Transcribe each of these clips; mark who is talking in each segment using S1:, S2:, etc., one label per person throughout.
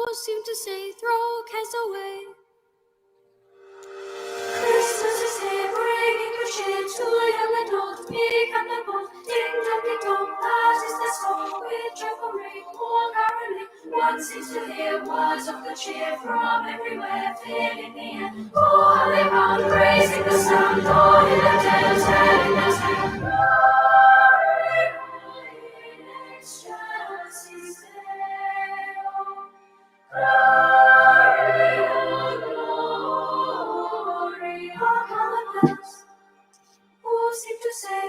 S1: seem to say, throw cares away. Christmas is here, bringing good cheer to young and old, big and the bold. Ding dong, that is the song. With joyful ring, all caroling, one seems to hear words of good cheer from everywhere, filling the air. Oh, how they round, raising the sound, all in the dance, telling the sound. Glory, glory, in excelsis Deo. Glory, glory, on the bells, who seem to say,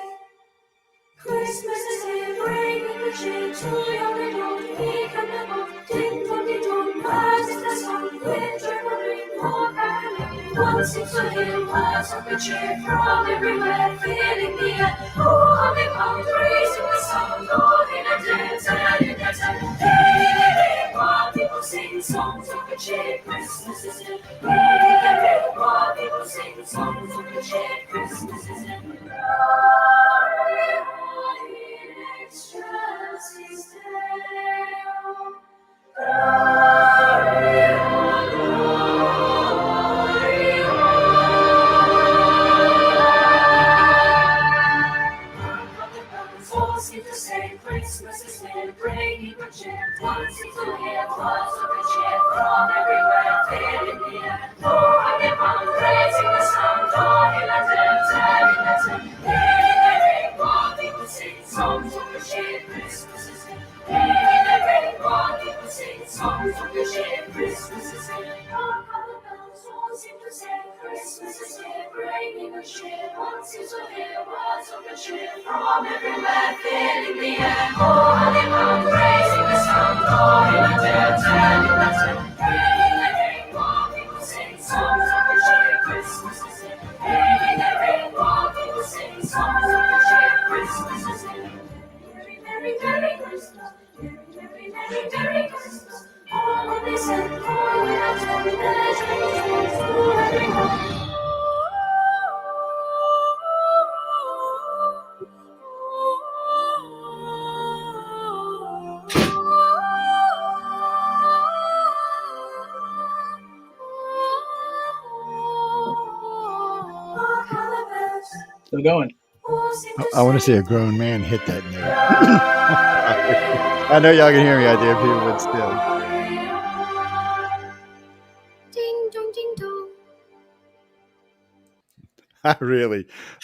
S1: Christmas is here, bringing the cheer to young and old, big and the bold. Ding dong, that is the song, with joyful ring, all caroling. One seems to hear words of good cheer from everywhere, filling the air. Oh, how they come, raising the sound, all in a dance, and in a dance. Hey, while people sing songs of good cheer, Christmas is here. Hey, while people sing songs of good cheer, Christmas is here. Glory, glory, in excelsis Deo. Glory, all seem to say Christmas is here, bringing good cheer. One seems to hear words of good cheer from everywhere, filling the air. Oh, how they run, raising the sound, all in a dance, and in a dance. Hey, while people sing songs of good cheer, Christmas is here. Hey, while people sing songs of good cheer, Christmas is here. Hark, how the bells all seem to say Christmas is here, bringing good cheer. One seems to hear words of good cheer from everywhere, filling the air. Oh, how they run, raising the sound, all in a dance, and in a dance. Hey, while people sing songs of good cheer, Christmas is here. Hey, while people sing songs of good cheer, Christmas is here. Merry, merry, merry Christmas. Merry, merry, merry, merry Christmas. All will be said, all will attend, the legend is told to everyone.
S2: Still going.
S3: I want to see a grown man hit that note. I know y'all can hear me out there, people, but still.
S1: Ding dong, ding dong.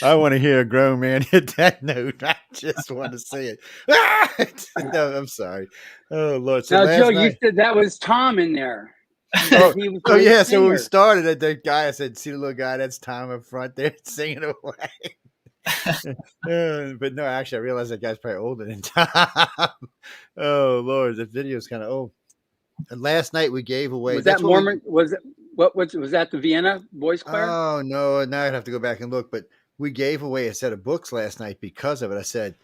S3: I want to hear a grown man hit that note. I just want to see it. No, I'm sorry. Oh, Lord. So
S4: Now,
S3: last
S4: Joe,
S3: night,
S4: you said that was Tom in there. He was
S3: oh
S4: the
S3: yeah. So when we
S4: singer.
S3: started, that guy, I said, see the little guy, that's Tom up front there singing away. But no, actually, I realized that guy's probably older than Tom. Oh, Lord. The video's kind of old. And last night we gave away.
S4: Was that Mormon? Was it was that the Vienna Boys Choir?
S3: Oh no! Now I'd have to go back and look. But we gave away a set of books last night because of it.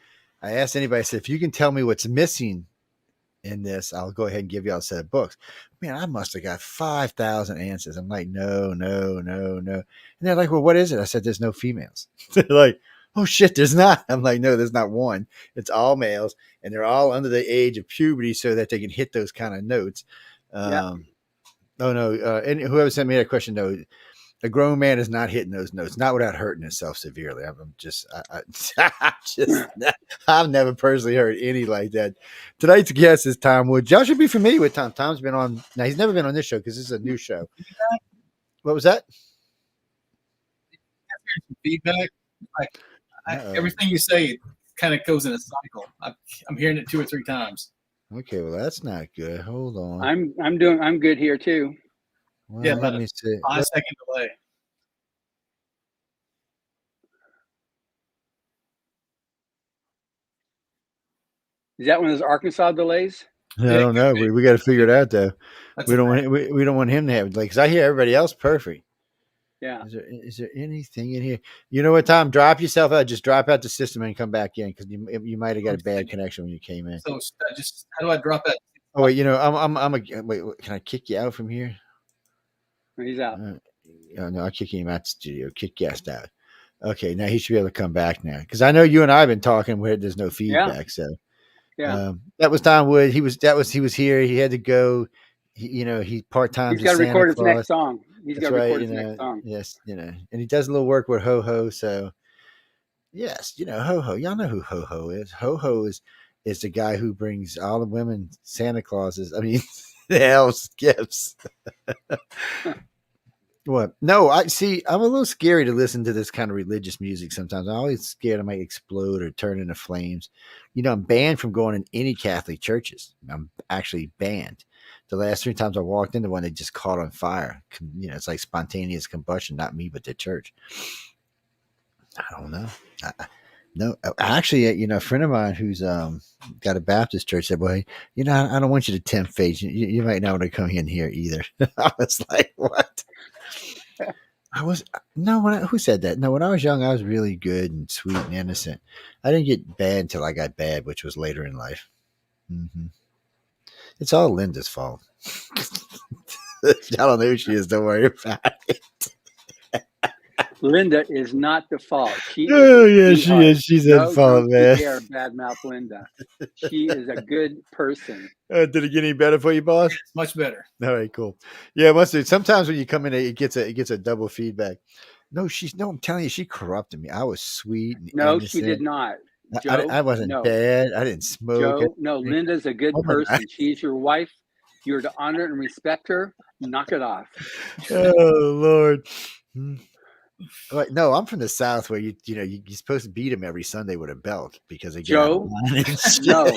S3: I asked anybody. I said, if you can tell me what's missing in this, I'll go ahead and give you all a set of books. Man, I must have got 5,000 answers. I'm like, no. And they're like, well, what is it? I said, there's no females. They're like, oh shit, there's not. I'm like, no, there's not one. It's all males, and they're all under the age of puberty so that they can hit those kind of notes.
S4: Yeah.
S3: Oh no! And whoever sent me that question, no, a grown man is not hitting those notes, not without hurting himself severely. I've never personally heard any like that. Tonight's guest is Tom Wood. Y'all should be familiar with Tom. Tom's been on. Now he's never been on this show because this is a new show. What was that?
S2: Feedback. Everything you say kind of goes in a cycle. I'm hearing it 2 or 3 times.
S3: Okay, well that's not good. Hold on.
S4: I'm good here too.
S3: Well,
S2: Yeah,
S3: let me see.
S2: 5-second delay.
S4: Is that one of those Arkansas delays?
S3: I don't know. We got to figure it out though. We don't want him to have because I hear everybody else perfect.
S4: Yeah.
S3: Is there anything in here? You know what, Tom? Drop yourself out. Just drop out the system and come back in because you might have got a bad connection when you came in.
S2: So how do I drop that?
S3: Oh wait, wait. Can I kick you out from here?
S4: He's out.
S3: No, I'll kick him out the studio. Kick guest out. Okay, now he should be able to come back now because I know you and I have been talking where there's no feedback.
S4: Yeah.
S3: So
S4: yeah,
S3: that was Tom Wood. He was here. He had to go. he part-times
S4: He's got
S3: as
S4: to
S3: Santa
S4: record his
S3: Claus.
S4: next song. He's got
S3: That's
S4: to
S3: right.
S4: record his next song.
S3: Yes, and he does a little work with Ho Ho. So yes, Ho Ho. Y'all know who Ho Ho is. Ho Ho is the guy who brings all the women Santa Clauses. I mean, the elves gifts. What? No, I see. I'm a little scary to listen to this kind of religious music sometimes. I'm always scared I might explode or turn into flames. I'm banned from going in any Catholic churches. I'm actually banned. The last 3 times I walked into one, they just caught on fire. It's like spontaneous combustion, not me, but the church. I don't know. No, actually, a friend of mine who's got a Baptist church said, "Well, I don't want you to tempt fate. You might not want to come in here either." I was like, "What?" Who said that? No, when I was young, I was really good and sweet and innocent. I didn't get bad until I got bad, which was later in life. It's all Linda's fault. I don't know who she is. Don't worry about it.
S4: Linda is not the fault. She
S3: is. She's at fault,
S4: don't
S3: man.
S4: dare badmouth Linda. She is a good person.
S3: Did it get any better for you, boss?
S2: It's much better.
S3: All right, cool. Yeah, must do. Sometimes when you come in, it gets a double feedback. No, I'm telling you, she corrupted me. I was sweet and
S4: No,
S3: innocent.
S4: she did not.
S3: Joe, I wasn't bad. I didn't smoke.
S4: Joe, no, Linda's a good person. She's your wife. You're to honor and respect her. Knock it off.
S3: Oh Lord. No, I'm from the South where you're supposed to beat them every Sunday with a belt because they get
S4: Joe. No,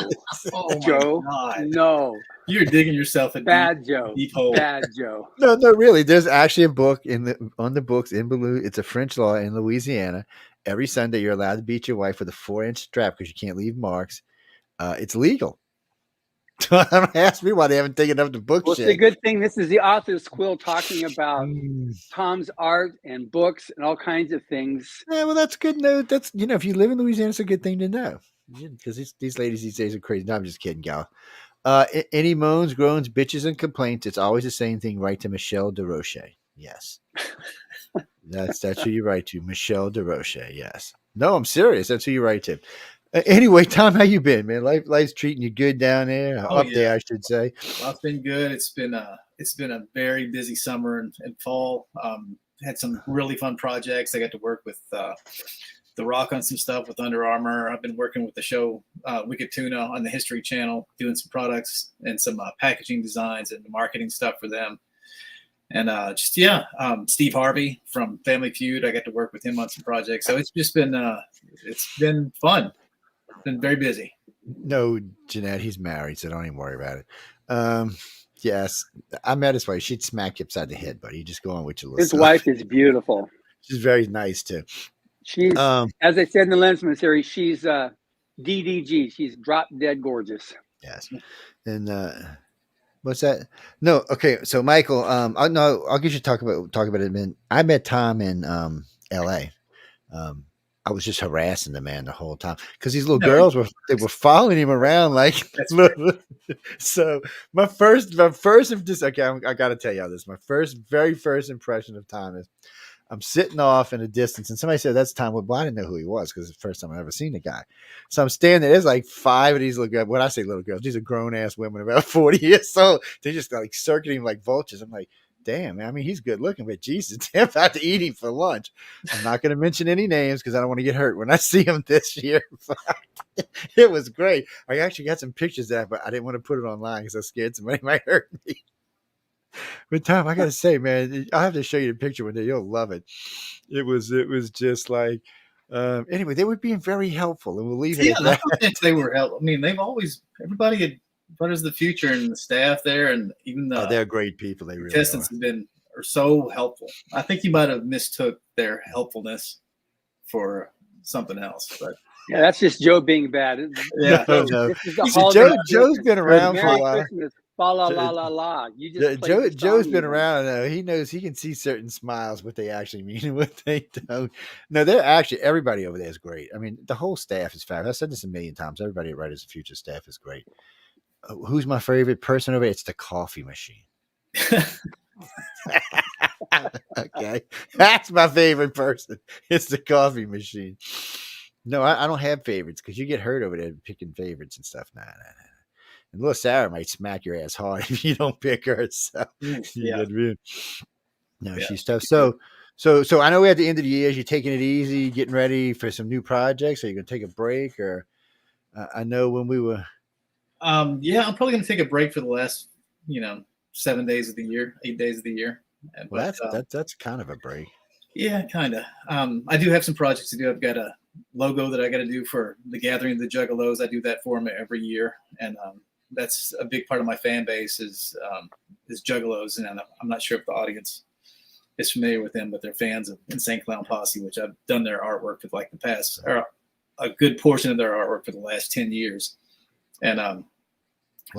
S2: Oh
S4: Joe.
S2: God.
S4: No,
S2: You're digging yourself a
S4: bad Joe.
S2: deep hole.
S4: Bad Joe.
S3: No, really. There's actually a book on the books in Baloo. It's a French law in Louisiana. Every Sunday, you're allowed to beat your wife with a 4-inch strap because you can't leave marks. It's legal. Don't ask me why they haven't taken up the book.
S4: Well, it's a good thing. This is the author's Quill talking about Tom's art and books and all kinds of things.
S3: Yeah, well, that's good. No, that's if you live in Louisiana, it's a good thing to know because these ladies these days are crazy. No, I'm just kidding, gal. Any moans, groans, bitches, and complaints, it's always the same thing. Write to Michelle DeRoche. Yes. That's who you write to. Michelle DeRoche. Yes. No, I'm serious. That's who you write to. Anyway, Tom, how you been, man? Life's treating you good down there? There, I should say.
S2: Well, it's been good. It's been a very busy summer and fall. Had some really fun projects. I got to work with The Rock on some stuff with Under Armour. I've been working with the show Wicked Tuna on the History Channel, doing some products and some packaging designs and marketing stuff for them. And Steve Harvey from Family Feud, I got to work with him on some projects. So it's just been fun. It's been very busy.
S3: No, Jeanette, he's married, so don't even worry about it. Yes, I met his wife. She'd smack you upside the head, buddy. You just go on with your little
S4: His
S3: stuff.
S4: wife is beautiful.
S3: She's very nice too.
S4: She's, as I said in the Lensman series, she's DDG. She's drop dead gorgeous.
S3: Yes. And what's that? No, okay. So Michael, I'll get you to talk about it. Man, I met Tom in L.A. I was just harassing the man the whole time because these little girls were following him around like. So my first okay, I got to tell y'all this. My very first impression of Tom is I'm sitting off in a distance, and somebody said that's Tom. Well, I didn't know who he was because it's the first time I've ever seen the guy. So I'm standing there. There's like 5 of these little girls. When I say little girls, these are grown ass women about 40 years old. They just like circling him like vultures. I'm like, damn, man. I mean, he's good looking, but Jesus, they're about to eat him for lunch. I'm not going to mention any names because I don't want to get hurt when I see him this year. It was great. I actually got some pictures of that, but I didn't want to put it online because I was scared somebody might hurt me. But Tom, I got to say, man, I'll have to show you the picture one day. You'll love it. It was just like, anyway, they were being very helpful, and we'll leave it at that.
S2: I think they were helpful. I mean, everybody had Fridays of the Future and the staff there, and even
S3: they're great people. They really
S2: contestants are so helpful. I think you might have mistook their helpfulness for something else, but
S4: yeah, that's just Joe being bad.
S3: Yeah,
S4: This is the
S3: Joe's been around for a while.
S4: Christmas. Fa la la la la. You just
S3: Joe's been around. He knows he can see certain smiles, what they actually mean and what they don't. No, they're actually, everybody over there is great. I mean, the whole staff is fabulous. I've said this a million times. Everybody at Writers of the Future staff is great. Who's my favorite person over there? It's the coffee machine. Okay, that's my favorite person. It's the coffee machine. No, I don't have favorites because you get hurt over there picking favorites and stuff. Nah. And little Sarah might smack your ass hard if you don't pick her. So you
S2: Yeah.
S3: get me. No,
S2: Yeah.
S3: she's tough. So I know we're at the end of the year. You're taking it easy, getting ready for some new projects. Are you going to take a break? Or I know when we were.
S2: Yeah, I'm probably going to take a break for the last, 7 days of the year, 8 days of the year.
S3: Well,
S2: But
S3: that's kind of a break.
S2: yeah, kind of. I do have some projects to do. I've got a logo that I got to do for the Gathering of the Juggalos. I do that for them every year, and that's a big part of my fan base is Juggalos, and I'm not sure if the audience is familiar with them, but they're fans of Insane Clown Posse, which I've done their artwork for like the past, or a good portion of their artwork for the last 10 years, and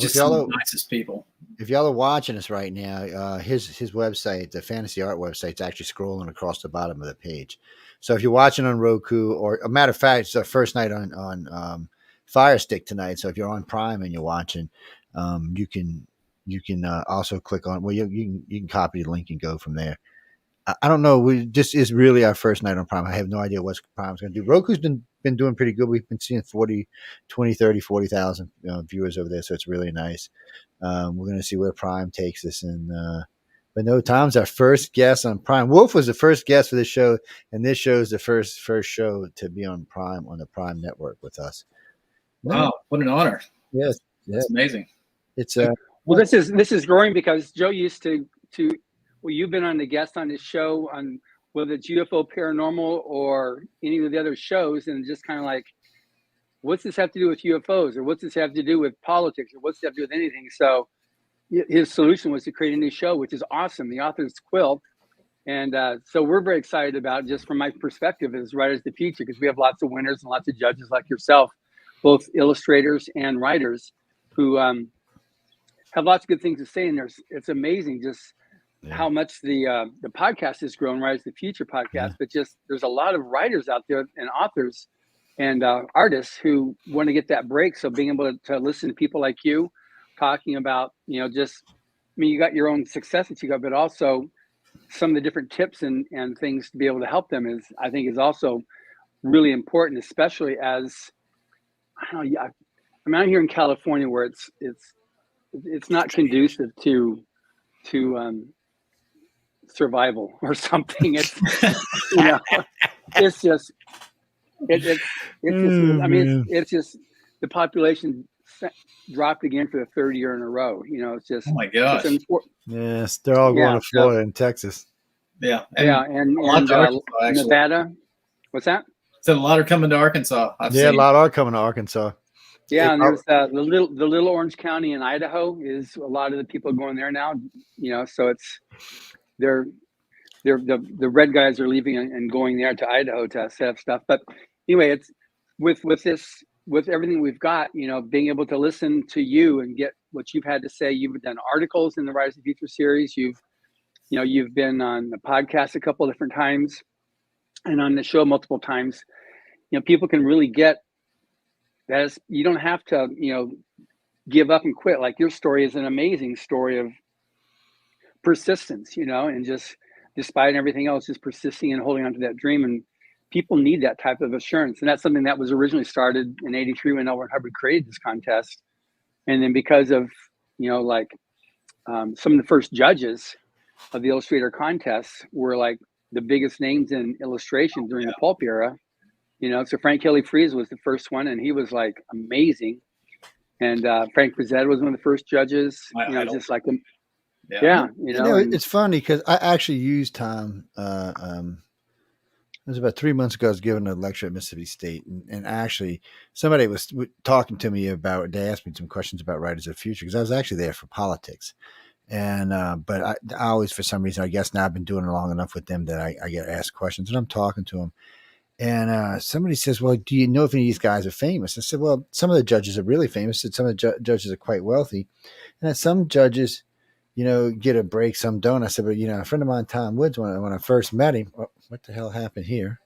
S2: just some of the nicest people.
S3: If y'all are watching us right now, his website, the Fantasy Art website, is actually scrolling across the bottom of the page. So if you're watching on Roku, or a matter of fact, it's our first night on Fire Stick tonight. So if you're on Prime and you're watching, you can also click on. Well, you can copy the link and go from there. I don't know. This is really our first night on Prime. I have no idea what Prime's going to do. Roku's been doing pretty good. We've been seeing 20, 30, 40,000 viewers over there. So it's really nice. We're going to see where Prime takes us. But no, Tom's our first guest on Prime. Wolf was the first guest for this show. And this show is the first show to be on Prime, on the Prime network with us.
S2: Wow. What an honor.
S3: Yes.
S2: It's amazing.
S3: It's
S4: well, this is growing because Joe used to well, you've been on the guest on this show on whether it's UFO Paranormal or any of the other shows, and just kind of like, what's this have to do with UFOs, or what's this have to do with politics, or what's this have to do with anything? So his solution was to create a new show, which is awesome. The author is Quill, and so we're very excited about, just from my perspective as writers of the future, because we have lots of winners and lots of judges like yourself, both illustrators and writers, who have lots of good things to say. And it's amazing just how much the podcast has grown, Rise of the Future podcast, but just there's a lot of writers out there and authors and artists who want to get that break. So being able to listen to people like you talking about, just, I mean, you got your own success that you got, but also some of the different tips and things to be able to help them I think is also really important, especially as, I don't know, I'm out here in California where it's not conducive to survival or something. It's it's just I mean, it's just the population dropped again for the third year in a row. It's just,
S2: oh my gosh.
S3: Yes, they're all going to Florida and Texas.
S2: Yeah,
S4: and Nevada. What's that?
S2: So a lot are coming to Arkansas.
S3: A lot are coming to Arkansas.
S4: Yeah, and there's the little Orange County in Idaho is a lot of the people going there now. So it's the red guys are leaving and going there to Idaho to set up stuff. But anyway, it's with everything we've got, being able to listen to you and get what you've had to say. You've done articles in the Rise of the Future series. You've been on the podcast a couple of different times and on the show multiple times. People can really get that. You don't have to, give up and quit. Like, your story is an amazing story of persistence, and just despite everything else, just persisting and holding on to that dream. And people need that type of assurance. And that's something that was originally started in '83 when L. Ron Hubbard created this contest. And then because of, some of the first judges of the illustrator contests were like the biggest names in illustration during the pulp era. So Frank Kelly Freeze was the first one, and he was like amazing. And Frank Frazetta was one of the first judges. Just like him. Yeah.
S3: It's funny because I actually used Tom. It was about 3 months ago. I was giving a lecture at Mississippi State, and actually somebody was talking to me about. They asked me some questions about Writers of the Future because I was actually there for politics. And but I always, for some reason, I guess now I've been doing it long enough with them that I get asked questions, and I'm talking to them. And somebody says, well, do you know if any of these guys are famous? I said, well, some of the judges are really famous, and some of the judges are quite wealthy. And that some judges, get a break, some don't. I said, but, a friend of mine, Tom Woods, when I first met him, what the hell happened here?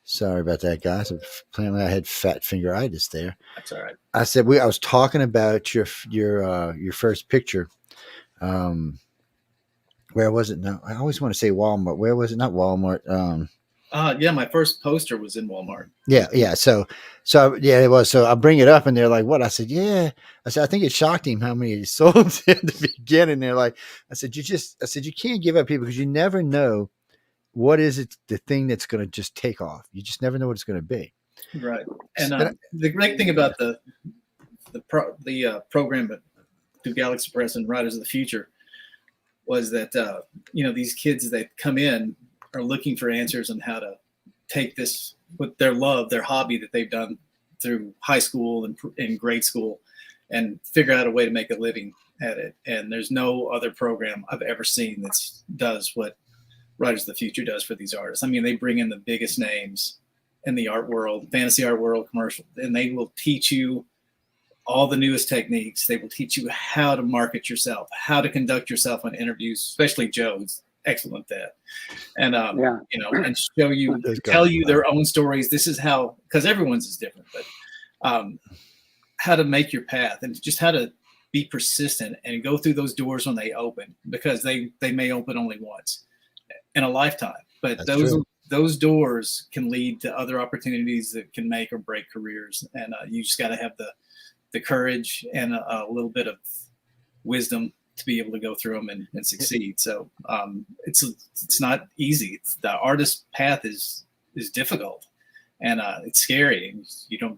S3: Sorry about that, guys. Apparently I had fat fingeritis there.
S2: That's all right.
S3: I said, I was talking about your first picture. Where was it? No, I always want to say Walmart. Where was it? Not Walmart.
S2: Yeah, my first poster was in Walmart.
S3: Yeah. So yeah, it was. So I bring it up and they're like, what? I said, yeah. I said, I think it shocked him how many he sold in the beginning. They're like, I said, you can't give up people because you never know what is it, the thing that's going to just take off. You just never know what it's going to be.
S2: Right. And
S3: But
S2: the great thing about the program at through Galaxy Press and Writers of the Future was that these kids that come in are looking for answers on how to take this with their love, their hobby that they've done through high school and grade school, and figure out a way to make a living at it. And there's no other program I've ever seen that does what Writers of the Future does for these artists. I mean, they bring in the biggest names in the art world, fantasy art world, commercial, and they will teach you all the newest techniques. They will teach you how to market yourself, how to conduct yourself on interviews, especially Joe's excellent at that. And, and show you, tell you their own stories. This is how, because everyone's is different, but how to make your path and just how to be persistent and go through those doors when they open, because they may open only once in a lifetime. But those doors can lead to other opportunities that can make or break careers. And you just got to have the courage and a little bit of wisdom to be able to go through them and succeed. So it's not easy. The artist path is difficult, and it's scary.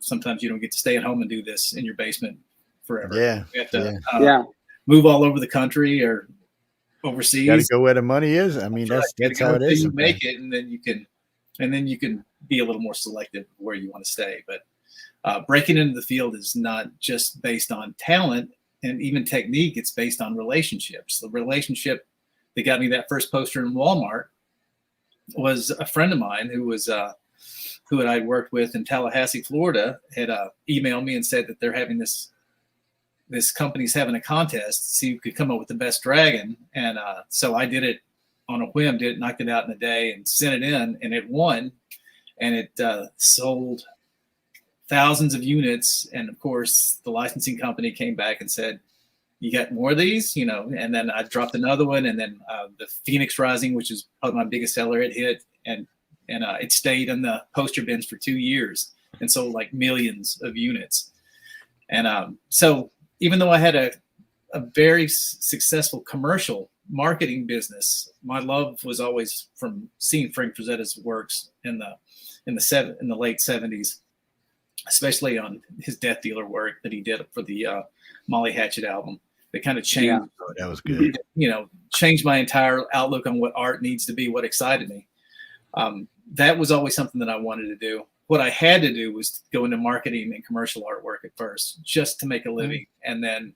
S2: Sometimes you don't get to stay at home and do this in your basement forever.
S3: Yeah.
S2: You have to move all over the country or overseas.
S3: Got to go where the money is. I mean, that's how it is.
S2: You make it, and then you can be a little more selective where you want to stay. But breaking into the field is not just based on talent and even technique. It's based on relationships. The relationship that got me that first poster in Walmart was a friend of mine who I'd worked with in Tallahassee, Florida, had emailed me and said that they're having this company's having a contest to see who could come up with the best dragon. And so I did it on a whim, knocked it out in a day and sent it in, and it won. And it sold thousands of units. And of course, the licensing company came back and said, you got more of these, and then I dropped another one. And then the Phoenix Rising, which is probably my biggest seller, it hit, and it stayed in the poster bins for 2 years and sold like millions of units. And so even though I had a very successful commercial marketing business, my love was always from seeing Frank Frazetta's works in the late 70s, especially on his Death Dealer work that he did for the Molly Hatchet album. That kind of changed.
S3: Yeah. Oh, that was good.
S2: Changed my entire outlook on what art needs to be, what excited me. That was always something that I wanted to do. What I had to do was go into marketing and commercial artwork at first, just to make a living, and then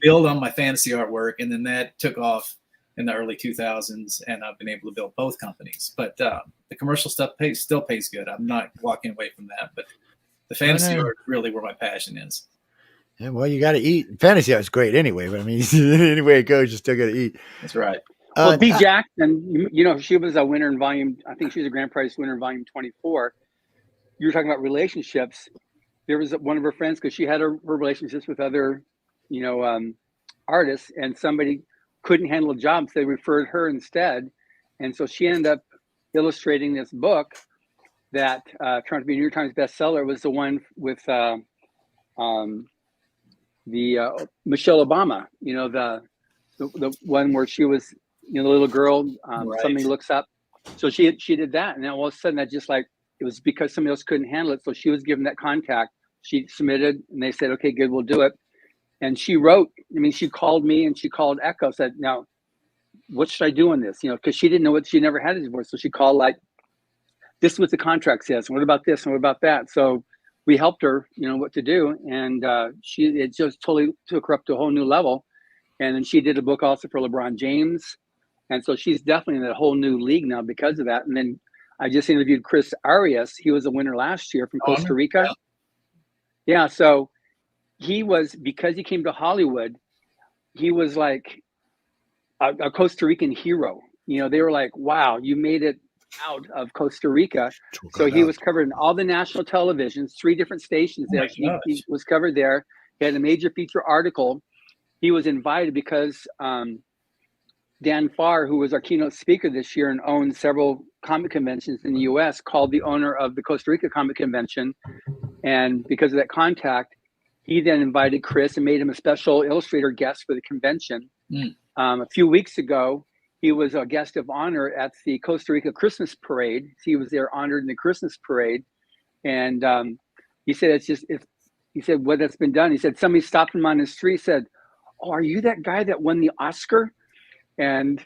S2: build on my fantasy artwork. And then that took off in the early 2000s, and I've been able to build both companies. But the commercial stuff still pays good. I'm not walking away from that, but the fantasy art is really where my passion is.
S3: Yeah, well, you got to eat. Fantasy art is great anyway, but I mean, anyway it goes, you still got to eat.
S2: That's right.
S4: Well, B. Jackson, she was a winner in volume. I think she was a grand prize winner in volume 24. You were talking about relationships. There was one of her friends, because she had her relationships with other, artists, and somebody couldn't handle the job, so they referred her instead. And so she ended up illustrating this book that turned to be a New York Times bestseller. It was the one with Michelle Obama, the one where she was, the little girl,
S2: right.
S4: Somebody looks up. So she did that. And then all of a sudden that just it was because somebody else couldn't handle it. So she was given that contact. She submitted and they said, okay, good, we'll do it. And she wrote, she called me and she called Echo, said, now, what should I do on this? Because she didn't know she never had it before. So she called this is what the contract says. And what about this? And what about that? So we helped her, what to do. And it just totally took her up to a whole new level. And then she did a book also for LeBron James. And so she's definitely in a whole new league now because of that. And then I just interviewed Chris Arias. He was a winner last year from Costa Rica. Yeah. So because he came to Hollywood, he was like a Costa Rican hero. They were like, wow, you made it out of Costa Rica. So he was covered in all the national televisions, 3 different stations. He was covered there. He had a major feature article. He was invited because Dan Farr, who was our keynote speaker this year and owns several comic conventions in the U.S., called the owner of the Costa Rica Comic Convention. And because of that contact, he then invited Chris and made him a special illustrator guest for the convention. A few weeks ago, he was a guest of honor at the Costa Rica Christmas Parade. He was there honored in the Christmas Parade. And he said, he said, what that's been done. He said, somebody stopped him on the street, said, "Oh, are you that guy that won the Oscar?" And,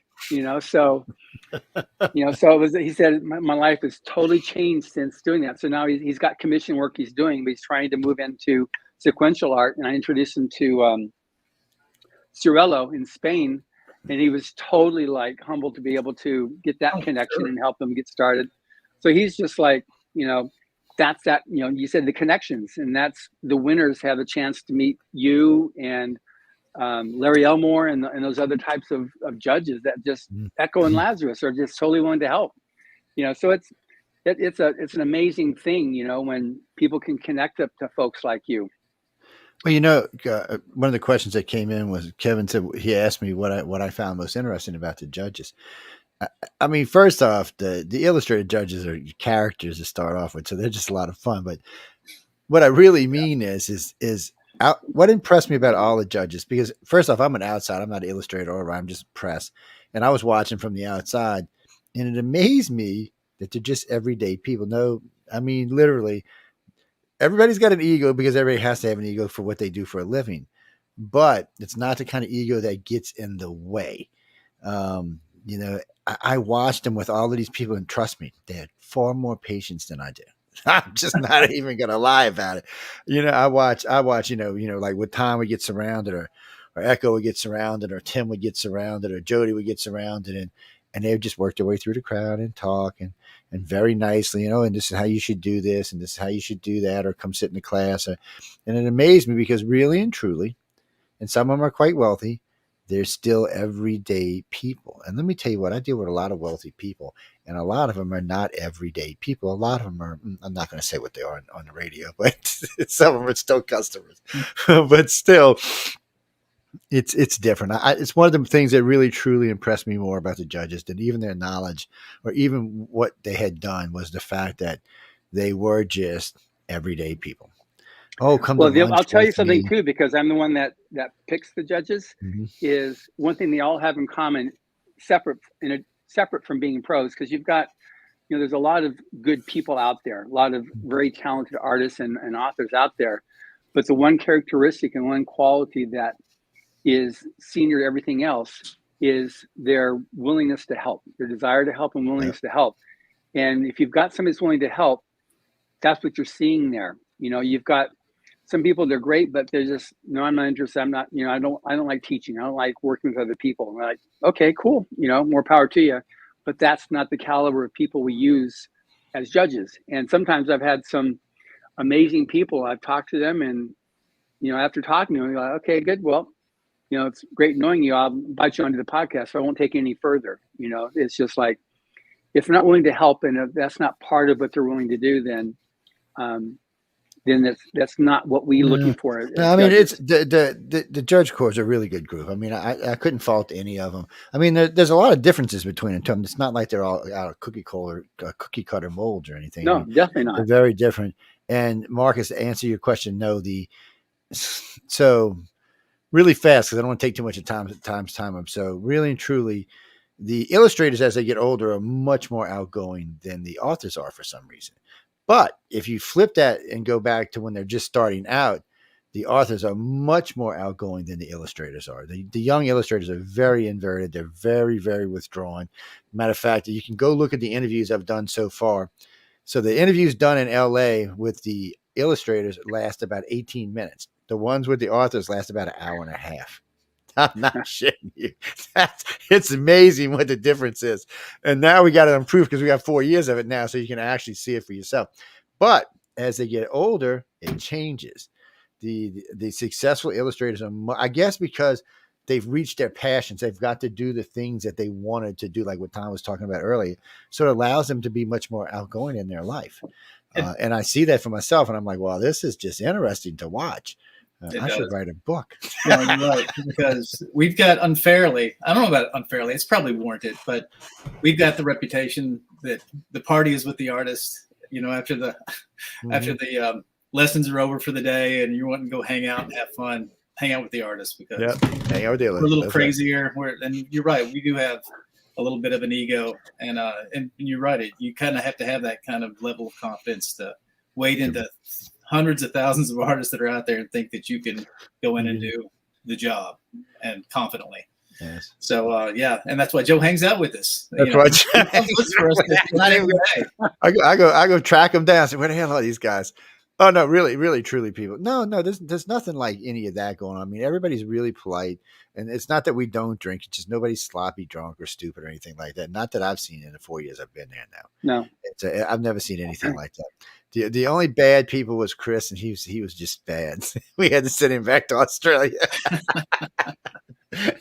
S4: so it was, he said, my life has totally changed since doing that. So now he's got commission work he's doing, but he's trying to move into sequential art. And I introduced him to Cirello in Spain, and he was totally like humbled to be able to get that connection and help them get started. So he's just like, that's that, you said the connections, and that's the winners have a chance to meet you and Larry Elmore and those other types of judges that just Echo and Lazarus are just totally willing to help. So it's an amazing thing, when people can connect up to folks like you.
S3: Well, one of the questions that came in was Kevin said he asked me what I found most interesting about the judges. I mean, first off, the illustrated judges are characters to start off with, so they're just a lot of fun. But what I really mean is what impressed me about all the judges, because first off, I'm an outside, I'm not an illustrator or I'm just press, and I was watching from the outside, and it amazed me that they're just everyday people. No, I mean, literally, everybody's got an ego because everybody has to have an ego for what they do for a living, but it's not the kind of ego that gets in the way. I watched them with all of these people, and trust me, they had far more patience than I do. I'm just not even gonna lie about it. I watch, like when Tom would get surrounded, or Echo would get surrounded, or Tim would get surrounded, or Jody would get surrounded, and they would just work their way through the crowd and talk and very nicely, and this is how you should do this, and this is how you should do that, or come sit in the class. And it amazed me because really and truly, and some of them are quite wealthy, they're still everyday people. And let me tell you what, I deal with a lot of wealthy people, and a lot of them are not everyday people. A lot of them are, I'm not going to say what they are on the radio, but some of them are still customers. But still, it's different. It's one of the things that really, truly impressed me more about the judges than even their knowledge or even what they had done was the fact that they were just everyday people. Oh,
S4: I'll tell you something too, because I'm the one that picks the judges.
S3: Mm-hmm.
S4: Is one thing they all have in common, separate from being pros, because you've got, there's a lot of good people out there, a lot of very talented artists and authors out there, but the one characteristic and one quality that is senior to everything else is their willingness to help, their desire to help and willingness to help. And if you've got somebody who's willing to help, that's what you're seeing there. You've got some people, they're great, but they're just, no, I'm not interested. I'm not, I don't like teaching. I don't like working with other people. And we're like, okay, cool. More power to you. But that's not the caliber of people we use as judges. And sometimes I've had some amazing people. I've talked to them, and, after talking to them, you're like, okay, good. Well, it's great knowing you. I'll invite you onto the podcast, so I won't take it any further. It's just like, if they're not willing to help, and if that's not part of what they're willing to do, then that's not what we're looking for.
S3: I mean, it's the judge corps is a really good group. I mean, I couldn't fault any of them. I mean, there's a lot of differences between them. It's not like they're all out of cookie cutter molds or anything.
S4: No, definitely not.
S3: They're very different. And Marcus, to answer your question, no. So really fast, because I don't want to take too much of time up. So really and truly, the illustrators as they get older are much more outgoing than the authors are for some reason. But if you flip that and go back to when they're just starting out, the authors are much more outgoing than the illustrators are. The young illustrators are very inverted. They're very, very withdrawn. Matter of fact, you can go look at the interviews I've done so far. So the interviews done in LA with the illustrators last about 18 minutes. The ones with the authors last about an hour and a half. I'm not shitting you. It's amazing what the difference is. And now we got to improve because we got 4 years of it now, so you can actually see it for yourself. But as they get older, it changes. The successful illustrators are, I guess, because they've reached their passions. They've got to do the things that they wanted to do, like what Tom was talking about earlier. So it allows them to be much more outgoing in their life. And I see that for myself, and I'm like, well, this is just interesting to watch.
S2: It
S3: I should
S2: does.
S3: write a book.
S2: Yeah, you're right. Because we've got unfairly, I don't know about unfairly, it's probably warranted, but we've got the reputation that the party is with the artist, after the lessons are over for the day and you want to go hang out and have fun, hang out with the artist because
S3: Hang out with the
S2: we're a little
S3: That's
S2: crazier. And you're right. We do have a little bit of an ego, and you're right. You kind of have to have that kind of level of confidence to wade into hundreds of thousands of artists that are out there and think that you can go in and do the job and confidently.
S3: Yes.
S2: So and that's why Joe hangs out with us.
S3: That's why I go track them down. Say, where the hell are these guys? Oh no, really, really, truly, people. No, there's nothing like any of that going on. I mean, everybody's really polite, and it's not that we don't drink. It's just nobody's sloppy drunk or stupid or anything like that. Not that I've seen in the 4 years I've been there now.
S4: No,
S3: I've never seen anything like that. The only bad people was Chris, and he was just bad. We had to send him back to Australia.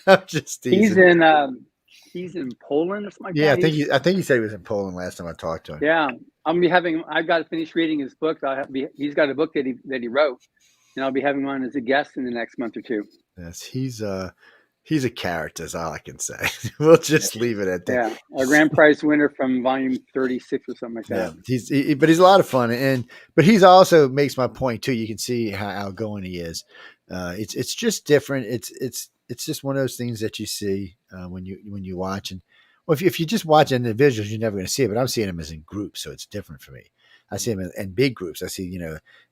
S3: I'm just teasing.
S4: He's in Poland or something like
S3: Yeah,
S4: that.
S3: I think he said he was in Poland last time I talked to him.
S4: Yeah, I've got to finish reading his book. He's got a book that he wrote, and I'll be having him on as a guest in the next month or two.
S3: Yes, he's a character, is all I can say. We'll just leave it at that.
S4: Yeah, a grand prize winner from volume 36 or something like that.
S3: Yeah, but he's a lot of fun, but he's also makes my point too. You can see how outgoing he is. It's just different. It's just one of those things that you see when you watch. And well, if you just watch individuals, you're never going to see it. But I'm seeing them as in groups, so it's different for me. I see them in big groups. I see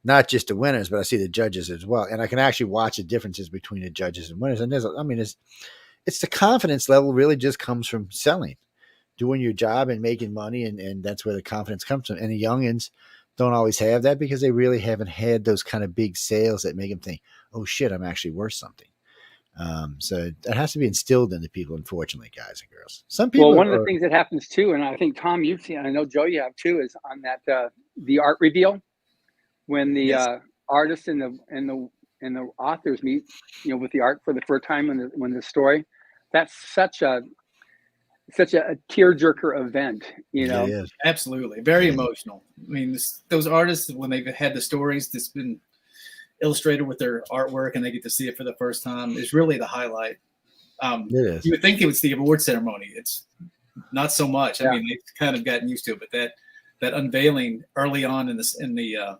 S3: not just the winners, but I see the judges as well, and I can actually watch the differences between the judges and winners. And it's the confidence level really just comes from selling, doing your job and making money, and that's where the confidence comes from. And the youngins don't always have that because they really haven't had those kind of big sales that make them think, oh shit, I'm actually worth something. So that has to be instilled into people, unfortunately, guys and girls. Some people.
S4: Well, one of the things that happens too, and I think Tom, you've seen, I know Joe, you have too, is on that the art reveal when the artists and the authors meet, with the art for the first time when the story. That's such a tearjerker event,
S3: Yeah, it is.
S2: Absolutely, very emotional. I mean, those artists, when they've had the stories that's been illustrated with their artwork and they get to see it for the first time, is really the highlight.
S3: It is.
S2: You would think it was the award ceremony. It's not so much. I mean, they've kind of gotten used to it, but that unveiling early on in the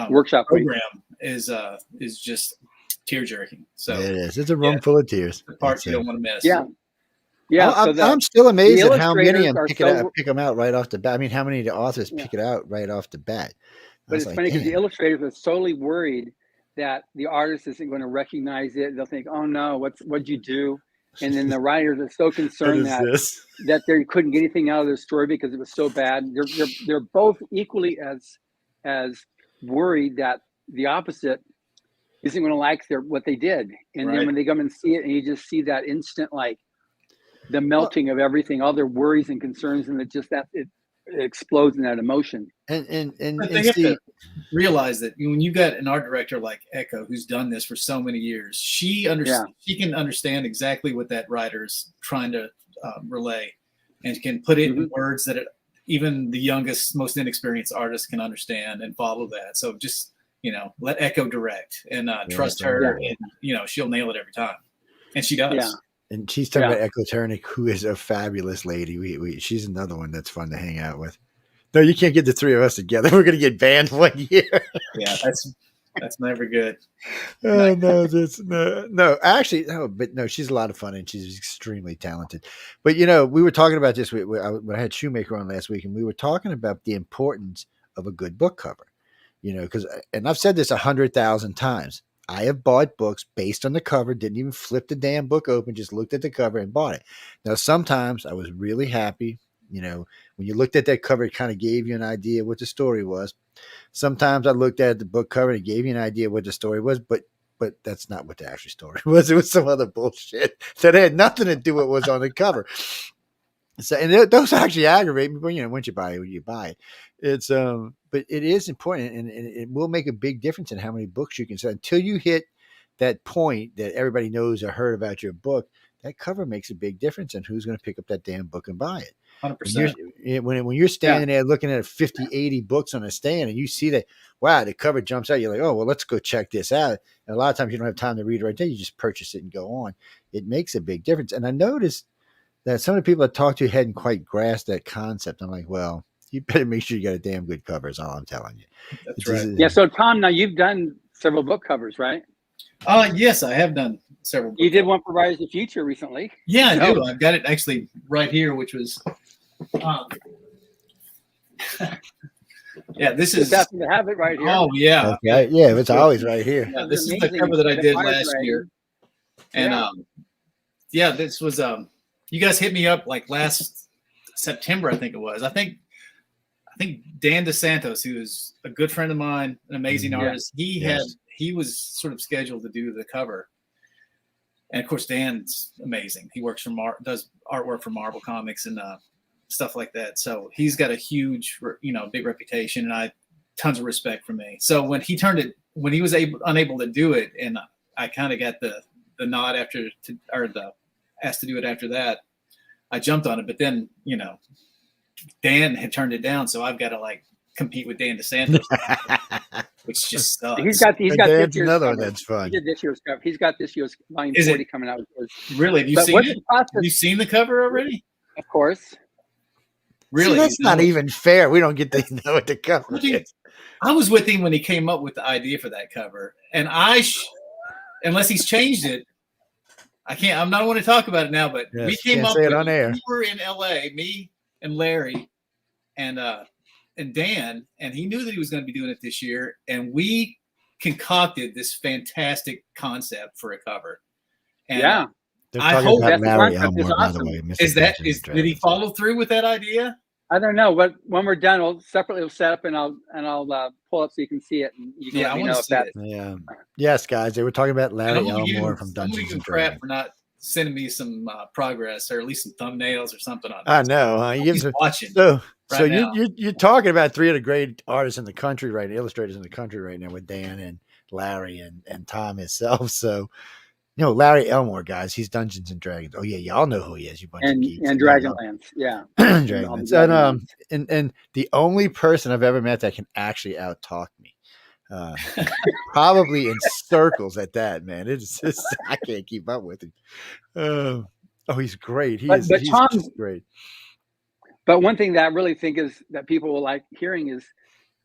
S4: workshop
S2: program is just tear jerking. So
S3: it is. It's a room full of tears.
S2: The part you don't want to miss.
S4: Yeah.
S3: I'm still amazed at how many of them pick them out right off the bat. I mean, how many of the authors pick it out right off the bat?
S4: But it's funny because the illustrators are solely worried that the artist isn't going to recognize it. They'll think, "Oh no, what'd you do?" And then the writers are so concerned that they couldn't get anything out of their story because it was so bad. They're both equally as worried that the opposite isn't going to like what they did. And then when they come and see it, and you just see that instant, like the melting of everything, all their worries and concerns, and it explodes in that emotion.
S2: And they have to realize that when you got an art director like Echo, who's done this for so many years, she can understand exactly what that writer's trying to relay, and can put it in words that even the youngest, most inexperienced artist can understand and follow that. So just let Echo direct and trust her, and she'll nail it every time, and she does.
S3: Yeah. And she's talking about Echo Turnick, who is a fabulous lady. She's another one that's fun to hang out with. No, you can't get the three of us together. We're going to get banned one year.
S2: Yeah, that's never good.
S3: No, she's a lot of fun and she's extremely talented. But we were talking about this. I had Shoemaker on last week, and we were talking about the importance of a good book cover. Because, and I've said this 100,000 times. I have bought books based on the cover, didn't even flip the damn book open, just looked at the cover and bought it. Now, sometimes I was really happy. When you looked at that cover, it kind of gave you an idea what the story was. Sometimes I looked at the book cover and it gave you an idea what the story was, but that's not what the actual story was. It was some other bullshit that had nothing to do with what was on the cover. So, and those actually aggravate me, but once you buy it, you buy it. It's but it is important, and it will make a big difference in how many books you can sell. Until you hit that point that everybody knows or heard about your book, that cover makes a big difference in who's going to pick up that damn book and buy it.
S2: 100%.
S3: When you're standing there looking at 50, 80 books on a stand and you see that, wow, the cover jumps out, you're like, oh, well, let's go check this out. And a lot of times you don't have time to read it right there. You just purchase it and go on. It makes a big difference. And I noticed that some of the people I talked to hadn't quite grasped that concept. I'm like, well, you better make sure you got a damn good cover is all I'm telling you.
S2: That's right.
S4: Yeah. So Tom, now you've done several book covers, right?
S2: Yes, I have done several.
S4: You did one for Rise of the Future recently.
S2: Yeah, I do. I've got it actually right here, which was, yeah, this is.
S4: Just happen to have it right here.
S2: Oh yeah,
S3: okay. Yeah, it's always right here.
S2: Yeah, this is the cover that I did last year, and yeah, this was you guys hit me up like last September, I think it was. I think Dan DeSantos, who is a good friend of mine, an amazing artist, he was sort of scheduled to do the cover. And of course, Dan's amazing. He works for does artwork for Marvel Comics and stuff like that. So he's got a huge, big reputation, and tons of respect for me. So when he was unable to do it, and I kind of got the nod asked to do it after that, I jumped on it. But then Dan had turned it down, so I've got to compete with Dan DeSantis, which just sucks.
S4: He's got this year's
S3: another
S4: cover.
S3: one that's fun.
S4: He did this year's cover. He's got this year's volume 40 coming out.
S2: Really? Have you seen it? Have you seen the cover already?
S4: Of course.
S2: Really?
S3: See, that's not even fair. We don't get to know what the cover is.
S2: I was with him when he came up with the idea for that cover, and unless he's changed it, I can't. I'm not want to talk about it now. But we came up with it on air. We were in LA, me and Larry, and Dan, and he knew that he was going to be doing it this year, and we concocted this fantastic concept for a cover. And I hope
S3: that Larry Elmore, by the way.
S2: Did he follow through with that idea?
S4: I don't know, but when we're done, we'll set up and I'll pull up so you can see it, and you can let me know if that.
S3: Yeah. Yes, guys, they were talking about Larry Elmore from Dungeons and Dragons.
S2: For not sending me some progress or at least some thumbnails or something on it.
S3: I know. He's
S2: watching.
S3: So you're talking about three of the great artists in the country right now, illustrators in the country right now, with Dan and Larry and Tom himself. So, Larry Elmore, guys, he's Dungeons and Dragons. Oh yeah, y'all know who he is. You bunch of geeks.
S4: And Dragonlance, yeah.
S3: Dragonlance. And the only person I've ever met that can actually out-talk me, probably in circles at that, man. It's just, I can't keep up with him. He's great. He's just great.
S4: But one thing that I really think is that people will like hearing is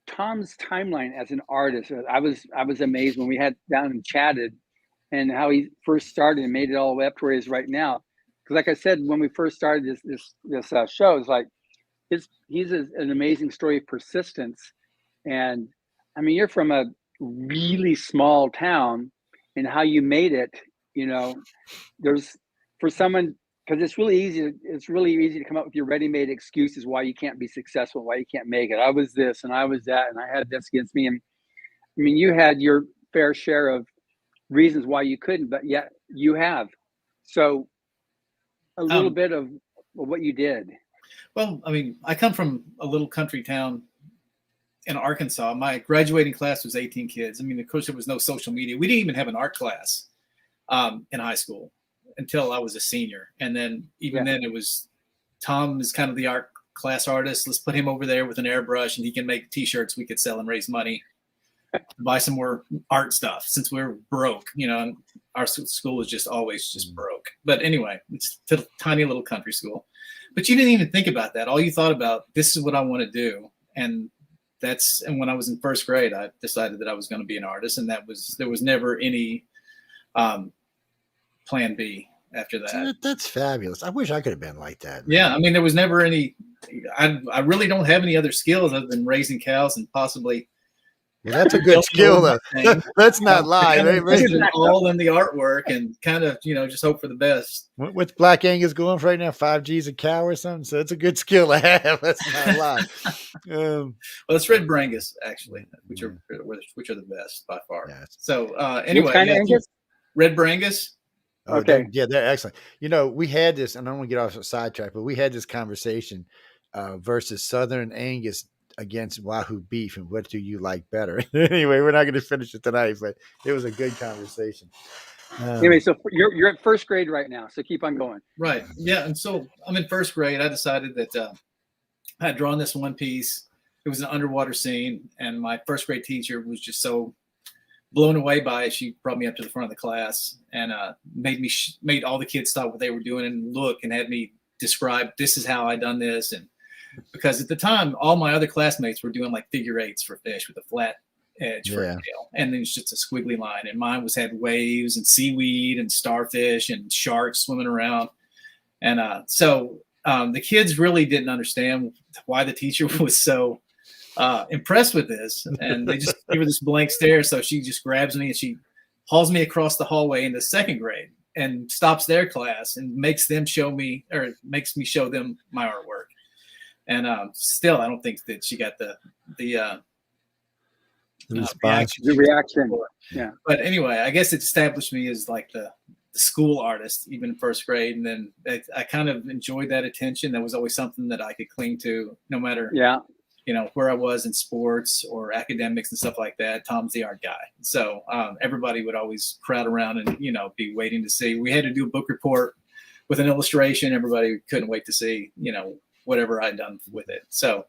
S4: Tom's timeline as an artist. I was amazed when we had down and chatted, and how he first started and made it all the way up to where he is right now. Because like I said, when we first started this show, it's like he's an amazing story of persistence. And I mean, you're from a really small town, and how you made it, there's for someone, because it's really easy to come up with your ready-made excuses why you can't be successful, why you can't make it. I was this and I was that, and I had this against me. And I mean, you had your fair share of reasons why you couldn't, but yet you have. So a little bit of what you did. Well,
S2: I mean, I come from a little country town in Arkansas. My graduating class was 18 kids. I mean, of course, there was no social media. We didn't even have an art class in high school until I was a senior. And then then it was, Tom is kind of the art class artist. Let's put him over there with an airbrush and he can make t-shirts we could sell and raise money. Buy some more art stuff since we're broke, and our school was just always just broke. But anyway, it's a tiny little country school. But you didn't even think about that. All you thought about, this is what I want to do. And when I was in first grade, I decided that I was going to be an artist. And there was never any plan B after that.
S3: That's fabulous. I wish I could have been like that, man.
S2: Yeah. I mean, there was never any, I really don't have any other skills other than raising cows and possibly.
S3: Yeah, that's a good skill, though. Let's not lie.
S2: All in the artwork and kind of, just hope for the best.
S3: What's Black Angus going for right now? 5G's a cow or something? So it's a good skill to have. Let's not lie.
S2: Well, it's Red Brangus, actually, which are the best by far. Yeah. So anyway,
S4: kind of Angus?
S2: Red Brangus.
S3: Okay. They're excellent. We had this, and I don't want to get off the sidetrack, but we had this conversation versus Southern Angus against Wahoo beef, and what do you like better? Anyway, we're not going to finish it tonight, but it was a good conversation.
S4: Anyway, so you're at first grade right now, so keep on going.
S2: Right. Yeah. And so I'm in first grade. I decided that I had drawn this one piece. It was an underwater scene, and my first grade teacher was just so blown away by it. She brought me up to the front of the class and made all the kids stop what they were doing and look, and had me describe, this is how I done this. And because at the time, all my other classmates were doing like figure eights for fish with a flat edge for a tail, and then it's just a squiggly line. And mine had waves and seaweed and starfish and sharks swimming around. And so the kids really didn't understand why the teacher was so impressed with this, and they just give her this blank stare. So she just grabs me and she hauls me across the hallway into second grade and stops their class and makes me show them my artwork. And still, I don't think that she got the
S4: reaction. Yeah.
S2: But anyway, I guess it established me as like the school artist, even in first grade. And then I kind of enjoyed that attention. That was always something that I could cling to, no matter where I was in sports or academics and stuff like that. Tom's the art guy. So everybody would always crowd around and, be waiting to see. We had to do a book report with an illustration. Everybody couldn't wait to see, whatever I'd done with it. So,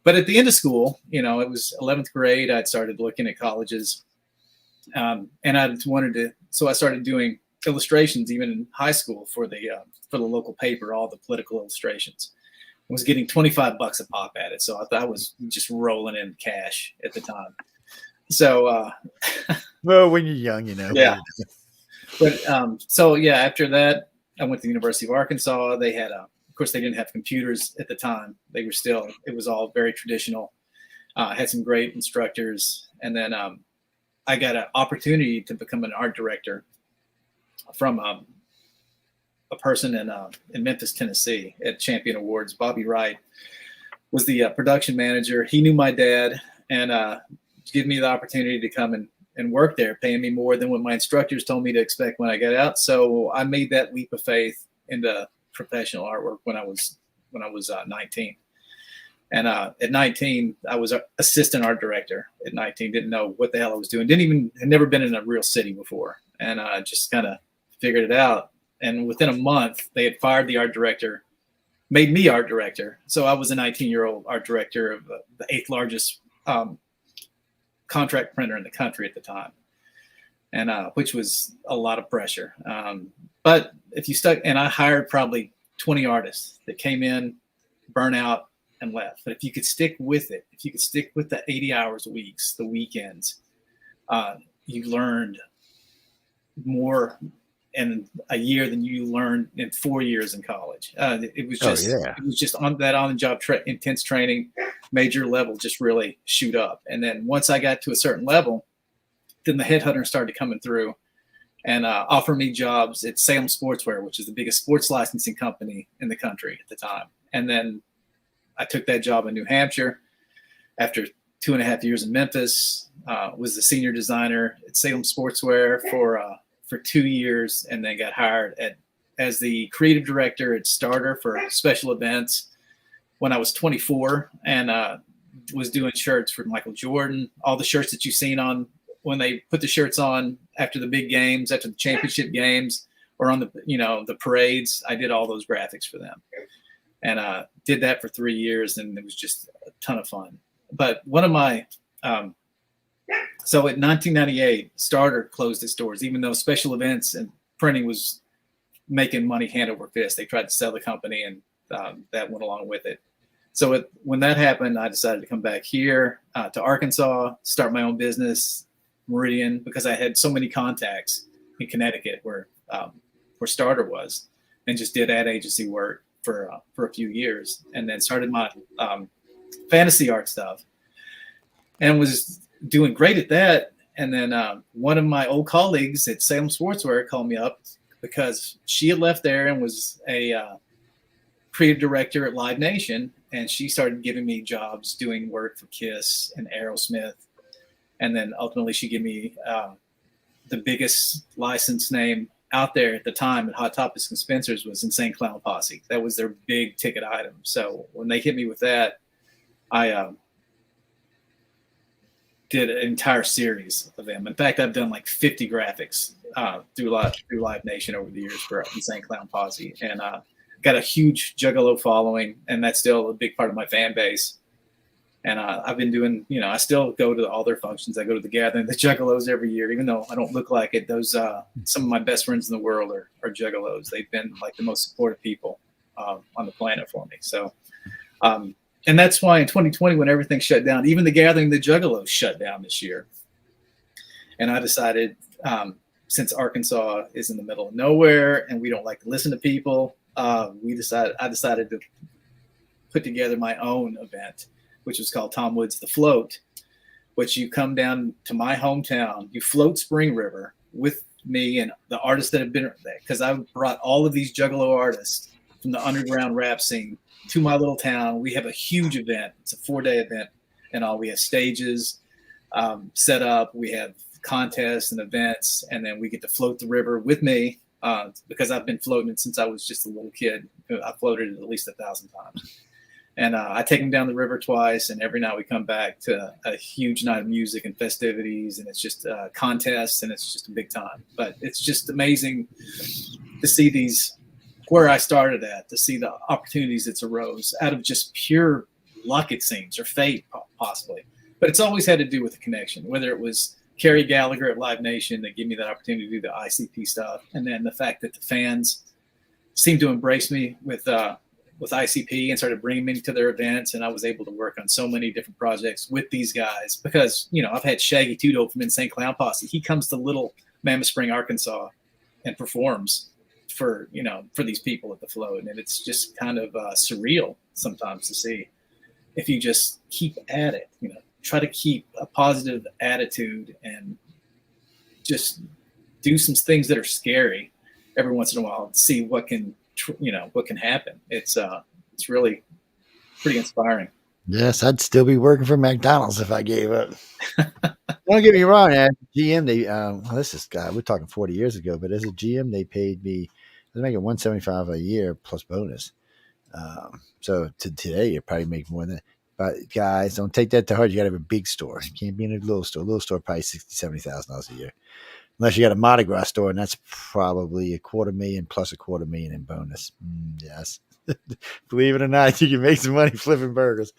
S2: but at the end of school, it was 11th grade. I'd started looking at colleges, and I started doing illustrations even in high school for the local paper, all the political illustrations. I was getting $25 a pop at it. So I thought I was just rolling in cash at the time. So,
S3: well, when you're young,
S2: Yeah. But after that, I went to the University of Arkansas. They had of course, they didn't have computers at the time. It was all very traditional. Had some great instructors. And then I got an opportunity to become an art director from a person in Memphis, Tennessee at Champion Awards. Bobby Wright was the production manager. He knew my dad and gave me the opportunity to come and work there, paying me more than what my instructors told me to expect when I got out. So I made that leap of faith into professional artwork when I was 19. And at 19, I was an assistant art director at 19. Didn't know what the hell I was doing. Had never been in a real city before. And just kind of figured it out. And within a month, they had fired the art director, made me art director. So I was a 19-year-old art director of the 8th largest contract printer in the country at the time. And which was a lot of pressure. But if you stuck, and I hired probably 20 artists that came in, burn out, and left. But if you could stick with it, if you could stick with the 80 hours a week, the weekends, you learned more in a year than you learned in 4 years in college. It was just on the job intense training, major level, just really shoot up. And then once I got to a certain level, then the headhunter started coming through and offer me jobs at Salem Sportswear, which is the biggest sports licensing company in the country at the time. And then I took that job in New Hampshire after 2.5 years in Memphis, was the senior designer at Salem Sportswear for 2 years, and then got hired as the creative director at Starter for special events when I was 24, and was doing shirts for Michael Jordan, all the shirts that you've seen on when they put the shirts on after the big games, after the championship games, or on the parades. I did all those graphics for them, and did that for 3 years, and it was just a ton of fun. But one of my so in 1998, Starter closed its doors, even though special events and printing was making money hand over fist. They tried to sell the company, and that went along with it. So when that happened, I decided to come back here to Arkansas, start my own business, Meridian, because I had so many contacts in Connecticut where Starter was, and just did ad agency work for a few years, and then started my fantasy art stuff, and was doing great at that. And then one of my old colleagues at Salem Sportswear called me up because she had left there and was a creative director at Live Nation, and she started giving me jobs doing work for Kiss and Aerosmith. And then ultimately she gave me the biggest license name out there at the time at Hot Topics and Spencer's was Insane Clown Posse. That was their big ticket item. So when they hit me with that, I did an entire series of them. In fact, I've done like 50 graphics through Live Nation over the years for Insane Clown Posse, and got a huge Juggalo following, and that's still a big part of my fan base. And I've been doing, I still go to all their functions. I go to the gathering, the Juggalos every year, even though I don't look like it. Those some of my best friends in the world are Juggalos. They've been like the most supportive people on the planet for me. So, and that's why in 2020, when everything shut down, even the gathering, the Juggalos shut down this year. And I decided, since Arkansas is in the middle of nowhere and we don't like to listen to people, I decided to put together my own event, which was called Tom Wood's The Float, which you come down to my hometown, you float Spring River with me and the artists that have been there, because I brought all of these Juggalo artists from the underground rap scene to my little town. We have a huge event. It's a 4-day event, and all we have stages set up. We have contests and events, and then we get to float the river with me because I've been floating it since I was just a little kid. I floated it at least 1,000 times. And I take them down the river twice, and every night we come back to a huge night of music and festivities, and it's just contests, and it's just a big time. But it's just amazing to see where I started at, to see the opportunities that's arose out of just pure luck, it seems, or fate, possibly. But it's always had to do with the connection, whether it was Kerry Gallagher at Live Nation that gave me that opportunity to do the ICP stuff, and then the fact that the fans seemed to embrace me with ICP and started bringing me to their events, and I was able to work on so many different projects with these guys because, I've had Shaggy Tudo from Insane Clown Posse. He comes to Little Mammoth Spring, Arkansas and performs for these people at the float. And it's just kind of surreal sometimes to see if you just keep at it, try to keep a positive attitude and just do some things that are scary every once in a while to see what can happen. It's really pretty inspiring.
S3: Yes, I'd still be working for McDonald's if I gave up. Don't get me wrong, as a GM, they we're talking 40 years ago, but as a GM, they paid me, I was making $175 a year plus bonus. So today you probably make more than that. But guys, don't take that to heart. You got to have a big store. You can't be in a little store. A little store probably $60,000, $70,000 a year. Unless you got a Mardi Gras store, and that's probably $250,000 plus $250,000 in bonus. Yes. Believe it or not, you can make some money flipping burgers.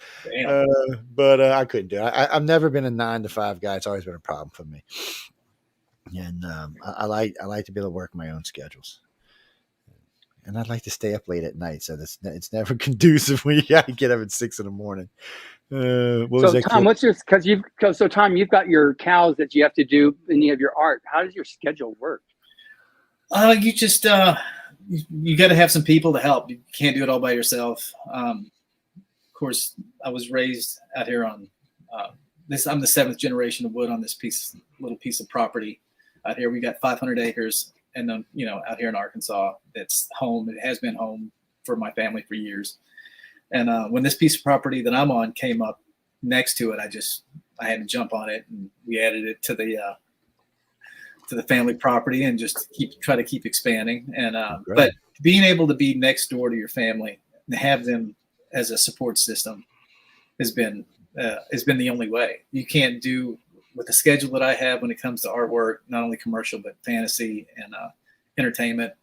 S3: But I couldn't do it. I've never been a 9-to-5 guy. It's always been a problem for me. And I like to be able to work my own schedules. And I'd like to stay up late at night, so it's never conducive when you got to get up at 6 a.m.
S4: Tom, you've got your cows that you have to do, and you have your art. How does your schedule work?
S2: You just you got to have some people to help. You can't do it all by yourself. Of course, I was raised out here on this. I'm the 7th generation of Wood on this little piece of property out here. We got 500 acres. And then, out here in Arkansas, that's home. It has been home for my family for years. And when this piece of property that I'm on came up next to it, I had to jump on it, and we added it to the family property and just try to keep expanding. And but being able to be next door to your family and have them as a support system has been the only way. You can't do with the schedule that I have when it comes to artwork, not only commercial, but fantasy and entertainment.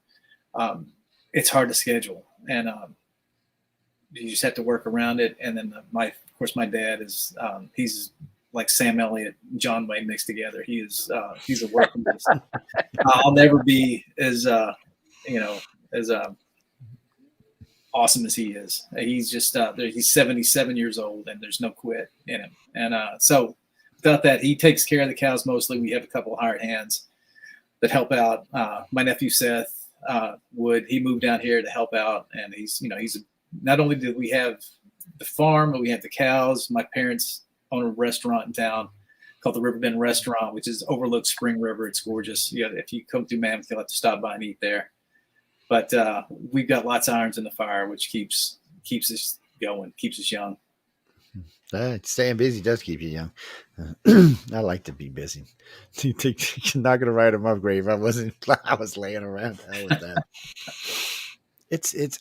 S2: It's hard to schedule, and you just have to work around it. And then of course, my dad is, he's like Sam Elliott, John Wayne mixed together. He's a working beast. I'll never be as awesome as he is. He's just, he's 77 years old, and there's no quit in him. And so, without that, he takes care of the cows mostly. We have a couple of hired hands that help out. My nephew Seth Wood, he moved down here to help out, and not only do we have the farm, but we have the cows. My parents own a restaurant in town called the Riverbend Restaurant, which is overlooks Spring River. It's gorgeous. If you come through Mammoth, you'll have to stop by and eat there. But we've got lots of irons in the fire, which keeps us going, keeps us young.
S3: Staying busy does keep you young. I like to be busy. You're not going to write a up grave. I was laying around. How was that?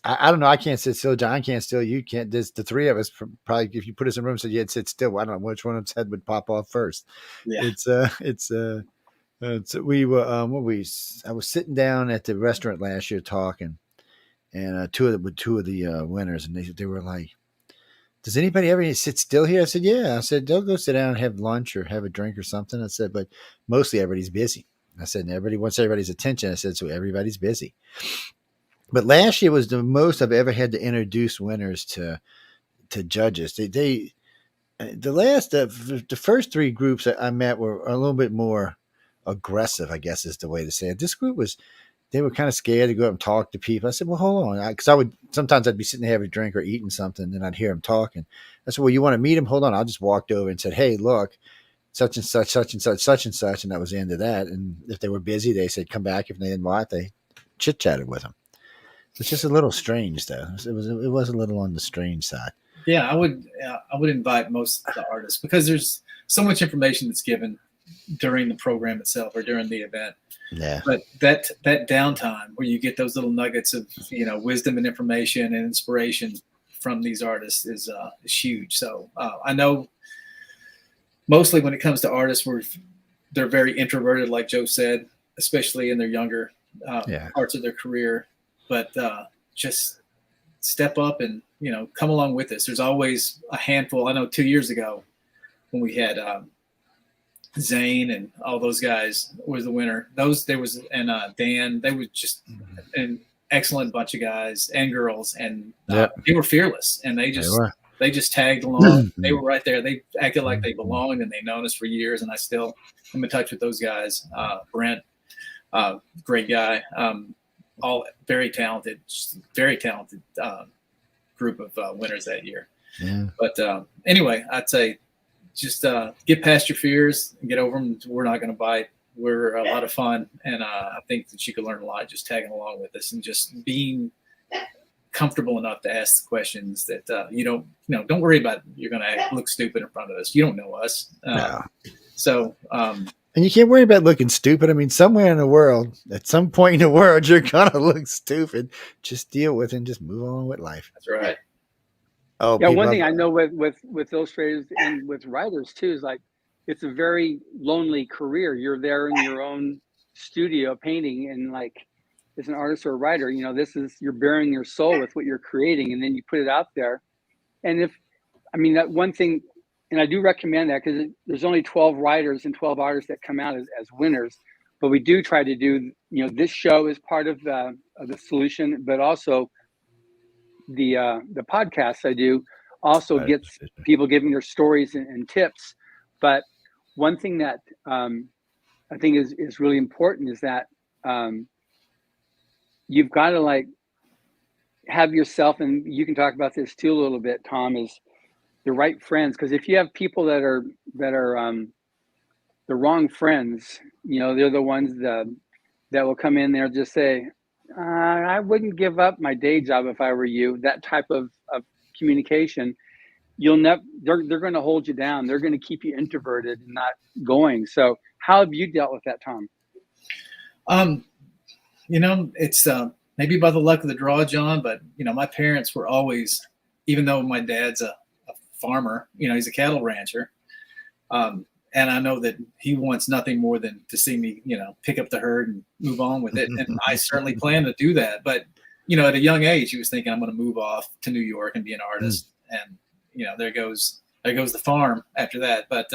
S3: I don't know. I can't sit still. John can't still. You can't. There's the three of us probably. If you put us in a room, said you'd sit still. I don't know which one of us head would pop off first. Yeah. So we were, I was sitting down at the restaurant last year talking, and two of the winners, and they were like, "Does anybody ever sit still here?" I said, "Yeah." I said, "They'll go sit down and have lunch or have a drink or something." I said, "But mostly everybody's busy." I said, "And everybody wants everybody's attention." I said, "So everybody's busy." But last year was the most I've ever had to introduce winners to judges. The first three groups I met were a little bit more aggressive, I guess is the way to say it. This group they were kind of scared to go up and talk to people. I said, "Well, hold on," because sometimes I'd be sitting there having a drink or eating something, and I'd hear them talking. I said, "Well, you want to meet him? Hold on." I just walked over and said, "Hey, look, such and such, such and such, such and such," and that was the end of that. And if they were busy, they said, "Come back." If they didn't want, they chit chatted with them. It's just a little strange, though. It was a little on the strange side.
S2: Yeah, I would invite most of the artists because there's so much information that's given during the program itself or during the event.
S3: Yeah.
S2: But that downtime where you get those little nuggets of wisdom and information and inspiration from these artists is huge. So I know mostly when it comes to artists, they're very introverted, like Joe said, especially in their younger parts of their career. But just step up and come along with us. There's always a handful. I know 2 years ago when we had Zane and all those guys was the winner. Dan. They were just an excellent bunch of guys and girls, and they were fearless, and they just tagged along. They were right there. They acted like they belonged, and they've known us for years. And I still am in touch with those guys. Brent, great guy. All very talented group of winners that year.
S3: Yeah.
S2: But anyway, I'd say just get past your fears and get over them. We're not going to bite. We're a lot of fun, and I think that you can learn a lot just tagging along with us and just being comfortable enough to ask the questions that don't worry about you're going to look stupid in front of us. You don't know us.
S3: No.
S2: So
S3: and you can't worry about looking stupid. I mean, somewhere in the world, at some point in the world, you're going to look stupid. Just deal with it and just move on with life.
S2: That's right.
S3: Oh,
S4: yeah. One thing I know with illustrators and with writers too is like it's a very lonely career. You're there in your own studio painting, and like as an artist or a writer, you're bearing your soul with what you're creating, and then you put it out there. And that one thing. And I do recommend that because there's only 12 writers and 12 artists that come out as winners. But we do try to do, this show is part of the solution, but also the podcast I do also gets people giving their stories and tips. But one thing that I think is really important is that you've got to have yourself, and you can talk about this too a little bit, Tom, is the right friends. Because if you have people that are the wrong friends, they're the ones that will come in there and just say, I wouldn't give up my day job if I were you. That type of communication, they're going to hold you down. They're going to keep you introverted and not going. So how have you dealt with that, Tom?
S2: It's maybe by the luck of the draw, John, but my parents were always, even though my dad's a farmer, he's a cattle rancher. And I know that he wants nothing more than to see me, pick up the herd and move on with it. And I certainly plan to do that. But, at a young age, he was thinking I'm going to move off to New York and be an artist. And, there goes the farm after that. But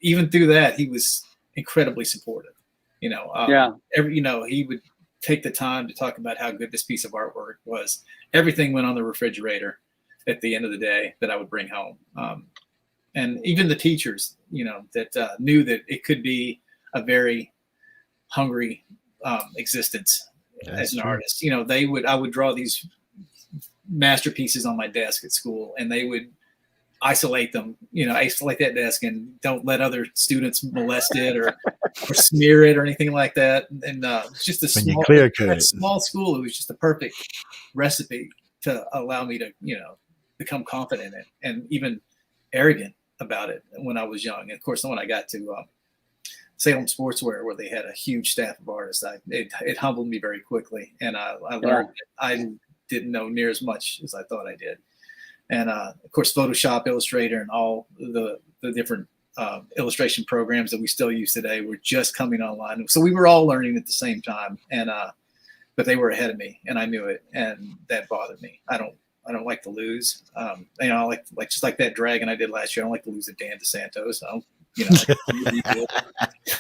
S2: even through that, he was incredibly supportive. He would take the time to talk about how good this piece of artwork was. Everything went on the refrigerator at the end of the day that I would bring home. And even the teachers, that knew that it could be a very hungry existence as an artist. I would draw these masterpieces on my desk at school, and they would isolate them, isolate that desk and don't let other students molest it or smear it or anything like that. And it's just a small school. It was just a perfect recipe to allow me to, become confident and even arrogant about it when I was young. And of course, when I got to Salem Sportswear, where they had a huge staff of artists, it humbled me very quickly. And I learned that I didn't know near as much as I thought I did. And of course, Photoshop, Illustrator, and all the different illustration programs that we still use today were just coming online. So we were all learning at the same time, and but they were ahead of me, and I knew it, and that bothered me. I don't like to lose. You know, like just like that dragon I did last year. I don't like to lose to Dan DeSantos. I don't, you know,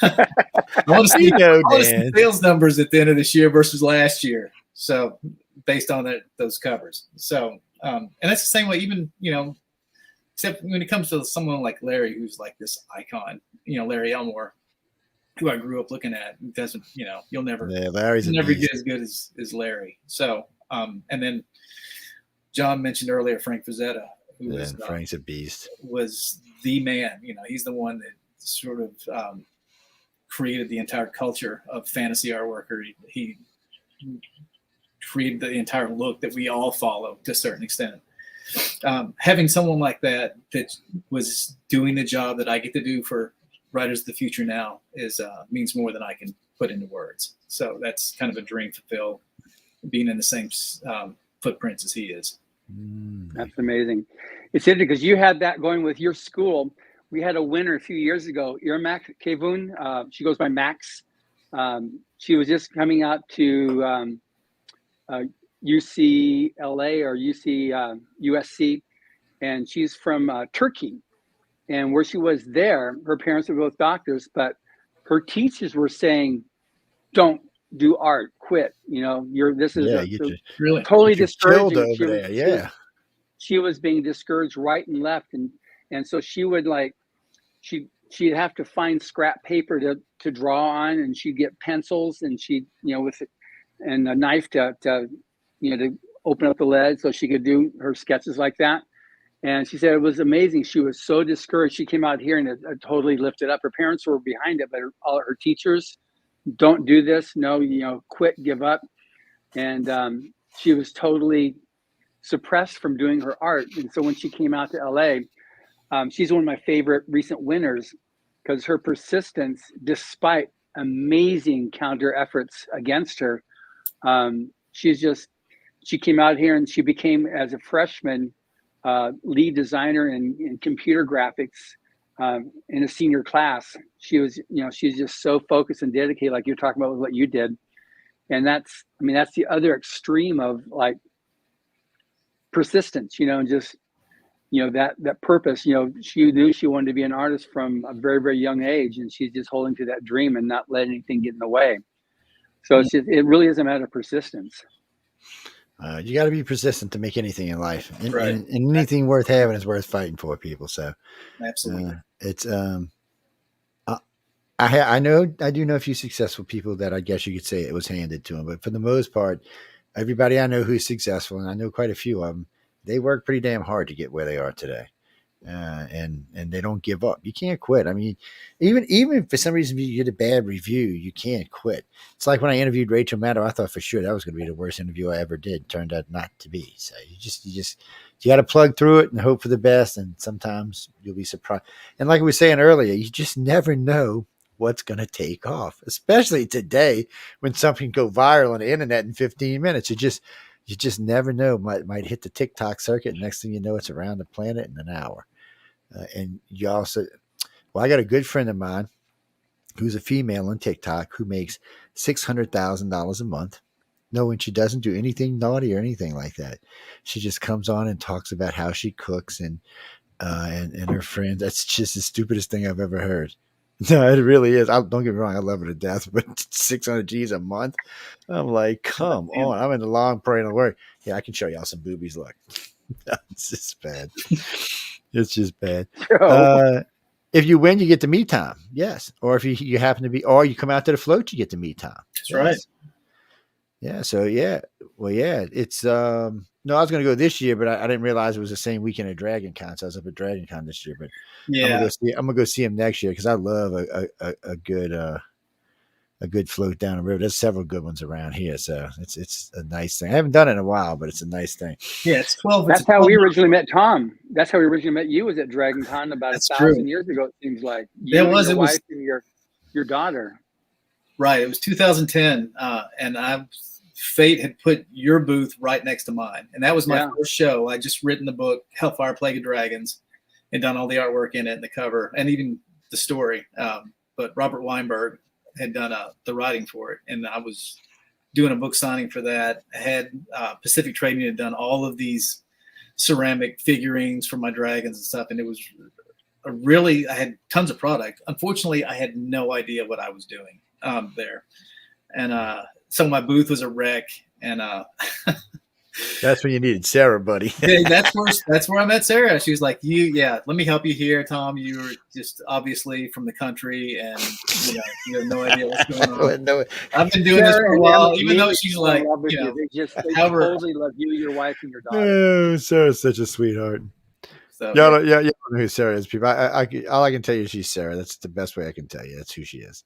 S2: I want to see sales numbers at the end of this year versus last year. So based on those covers. So and that's the same way, even, you know, except when it comes to someone like Larry, who's like this icon, you know, Larry Elmore, who I grew up looking at, doesn't, you know, you'll never get as good as Larry. So and then John mentioned earlier Frank Frazetta, who was
S3: Frank's a beast,
S2: was the man. You know, he's the one that sort of created the entire culture of fantasy artwork. He created the entire look that we all follow to a certain extent. Having someone like that was doing the job that I get to do for Writers of the Future now means more than I can put into words. So that's kind of a dream fulfilled, being in the same footprints as he is.
S4: That's amazing. It's interesting because you had that going with your school. We had a winner a few years ago, Irmak Kevun. She goes by Max. She was just coming out to UCLA or USC, and she's from Turkey. And where she was there, her parents were both doctors, but her teachers were saying, "Don't do art, quit. You know, really totally discouraging." She was being discouraged right and left, and so she would she'd have to find scrap paper to draw on, and she'd get pencils, and she'd, you know, and a knife to open up the lead so she could do her sketches like that. And she said it was amazing. She was so discouraged. She came out here and it totally lifted up. Her parents were behind it, but all her teachers, don't do this. No, you know, quit, give up. And she was totally suppressed from doing her art. And so when she came out to LA, she's one of my favorite recent winners because her persistence, despite amazing counter efforts against her, she came out here and she became, as a freshman, lead designer in computer graphics in a senior class. She's just so focused and dedicated, like you're talking about with what you did. And that's the other extreme of like persistence, you know, and just, you know, that purpose. You know, she knew she wanted to be an artist from a very, very young age, and she's just holding to that dream and not letting anything get in the way. So it really is a matter of persistence.
S3: You got to be persistent to make anything in life, and,
S2: right.
S3: and anything worth having is worth fighting for, people. So
S2: absolutely,
S3: it's I do know a few successful people that I guess you could say it was handed to them, but for the most part, everybody I know who's successful, and I know quite a few of them, they work pretty damn hard to get where they are today. And they don't give up. You can't quit. I mean, even if for some reason you get a bad review, you can't quit. It's like when I interviewed Rachel Maddow, I thought for sure that was going to be the worst interview I ever did. Turned out not to be. So you got to plug through it and hope for the best. And sometimes you'll be surprised. And like we were saying earlier, you just never know what's going to take off, especially today when something go viral on the internet in 15 minutes. You just never know. Might hit the TikTok circuit. And next thing you know, it's around the planet in an hour. And you also, I got a good friend of mine who's a female on TikTok who makes $600,000 a month. No, when she doesn't do anything naughty or anything like that, she just comes on and talks about how she cooks and her friends. That's just the stupidest thing I've ever heard. No, it really is. Don't get me wrong, I love her to death, but 600 G's a month. I'm like, come on. I'm in the long parade of work. Yeah, I can show y'all some boobies. Look, it's just bad. It's just bad. If you win, you get the me time. Yes. Or if you happen to be, or you come out to the float, you get the me time.
S2: That's right.
S3: Yeah. So yeah. Well, yeah. It's no, I was going to go this year, but I didn't realize it was the same weekend at Dragon Con. So I was up at Dragon Con this year, but yeah, I'm gonna go see him next year because I love a good float down the river. There's several good ones around here, so it's a nice thing. I haven't done it in a while, but it's a nice thing.
S2: Yeah, it's 12.
S4: That's how we originally met Tom. That's how we originally met you. Was at Dragon Con about 1,000 years ago. It seems like your wife and your daughter.
S2: Right. It was 2010, and Fate had put your booth right next to mine, and that was my first show. I just written the book Hellfire: Plague of Dragons, and done all the artwork in it and the cover, and even the story. But Robert Weinberg had done the writing for it, and I was doing a book signing for that. I had Pacific Trading had done all of these ceramic figurines for my dragons and stuff, and it was I had tons of product. Unfortunately, I had no idea what I was doing there, and so my booth was a wreck. And
S3: that's when you needed Sarah, buddy.
S2: that's where I met Sarah. She was like, let me help you here, Tom. You were just obviously from the country, and you have no idea what's going on.
S3: No,
S2: I've been doing this for a while, even though she's like,
S4: they totally love you, your wife, and your daughter.
S3: oh, Sarah's such a sweetheart.
S2: So,
S3: you don't know who Sarah is, people. All I can tell you is she's Sarah. That's the best way I can tell you. That's who she is.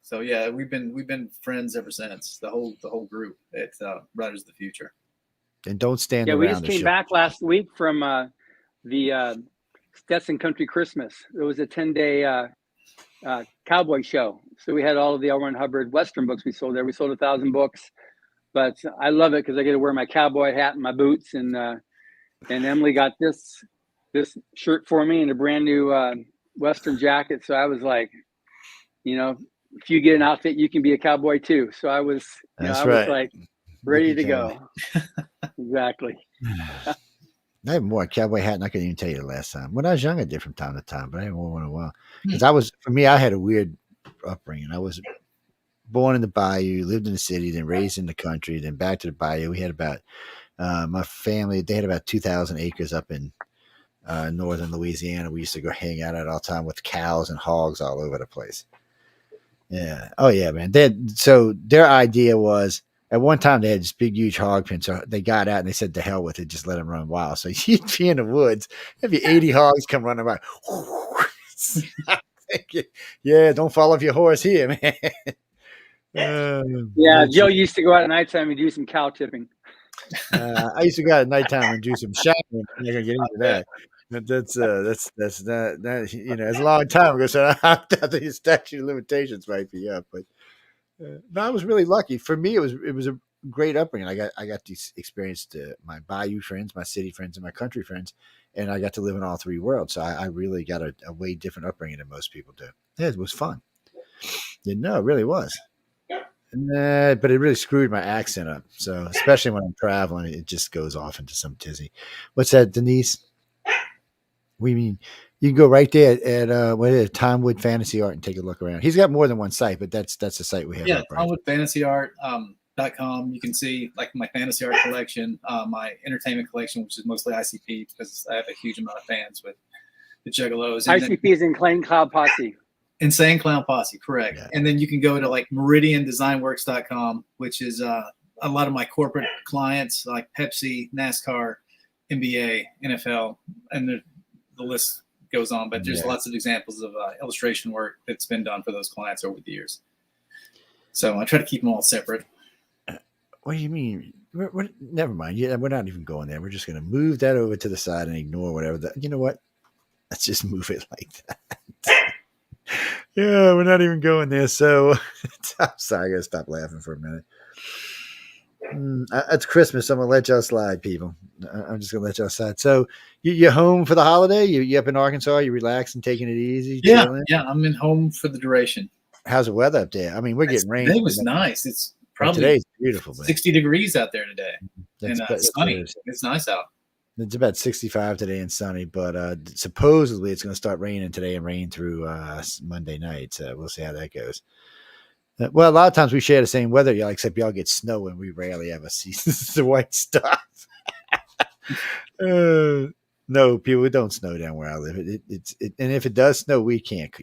S2: So yeah, we've been friends ever since. The whole group at Riders of the Future.
S3: And don't stand around.
S4: We just came back last week from the Stetson Country Christmas. It was a 10-day cowboy show. So we had all of the L. Ron Hubbard Western books we sold there. We sold 1,000 books, but I love it because I get to wear my cowboy hat and my boots. And Emily got this shirt for me and a brand new Western jacket. So I was like, if you get an outfit, you can be a cowboy too. So I was, was like ready to go. Exactly.
S3: I had more a cowboy hat, and I couldn't even tell you the last time. When I was young, I did from time to time, but I haven't worn one in a while. Because I had a weird upbringing. I was born in the bayou, lived in the city, then raised in the country, then back to the bayou. We had about my family. They had about 2,000 acres up in northern Louisiana. We used to go hang out at all time with cows and hogs all over the place. Yeah. Oh yeah, man. So their idea was, at one time they had this big, huge hog pen. So they got out and they said, to hell with it, just let them run wild. So you'd be in the woods, there'd be 80 hogs come running by. Yeah, don't fall off your horse here, man.
S4: Joe used to go out at nighttime and do some cow tipping.
S3: I used to go out at nighttime and do some shopping. I'm not gonna get into that. That's not it's a long time ago. So I think the statute of limitations might be up, but no, I was really lucky. For me, it was a great upbringing. I got to experience my bayou friends, my city friends, and my country friends, and I got to live in all three worlds. So I really got a way different upbringing than most people do. Yeah, it was fun. It really was. But it really screwed my accent up. So especially when I'm traveling, it just goes off into some tizzy. What's that, Denise? We mean you can go right there at what is it, Timewood Fantasy Art and take a look around. He's got more than one site, but that's the site we have.
S2: Yeah, TimewoodFantasyArt.com. You can see like my fantasy art collection, my entertainment collection, which is mostly ICP because I have a huge amount of fans with the Juggalos.
S4: ICP is Insane Clown Posse.
S2: Insane Clown Posse, correct.
S3: Yeah.
S2: And then you can go to like MeridianDesignWorks.com, which is a lot of my corporate clients like Pepsi, NASCAR, NBA, NFL, and the list goes on. But there's lots of examples of illustration work that's been done for those clients over the years. So I try to keep them all separate.
S3: What do you mean? Never mind. Yeah, we're not even going there. We're just going to move that over to the side and ignore whatever that. You know what? Let's just move it like that. Yeah, we're not even going there. So I'm sorry. I got to stop laughing for a minute. It's Christmas. So I'm going to let y'all slide, people. I'm just going to let y'all slide. So you're home for the holiday? You up in Arkansas? You relaxing, taking it easy?
S2: Yeah,
S3: chilling?
S2: yeah. I'm in home for the duration.
S3: How's the weather up there? I mean, we're getting rain.
S2: Today was nice. It's probably
S3: today's beautiful.
S2: 60 degrees out there today.
S3: That's
S2: and sunny. It's nice out.
S3: It's about 65 today and sunny, but supposedly it's going to start raining today and rain through Monday night. So we'll see how that goes. Well, a lot of times we share the same weather, y'all, except y'all get snow and we rarely ever see the white stuff. No, people, it don't snow down where I live. And if it does snow, we can't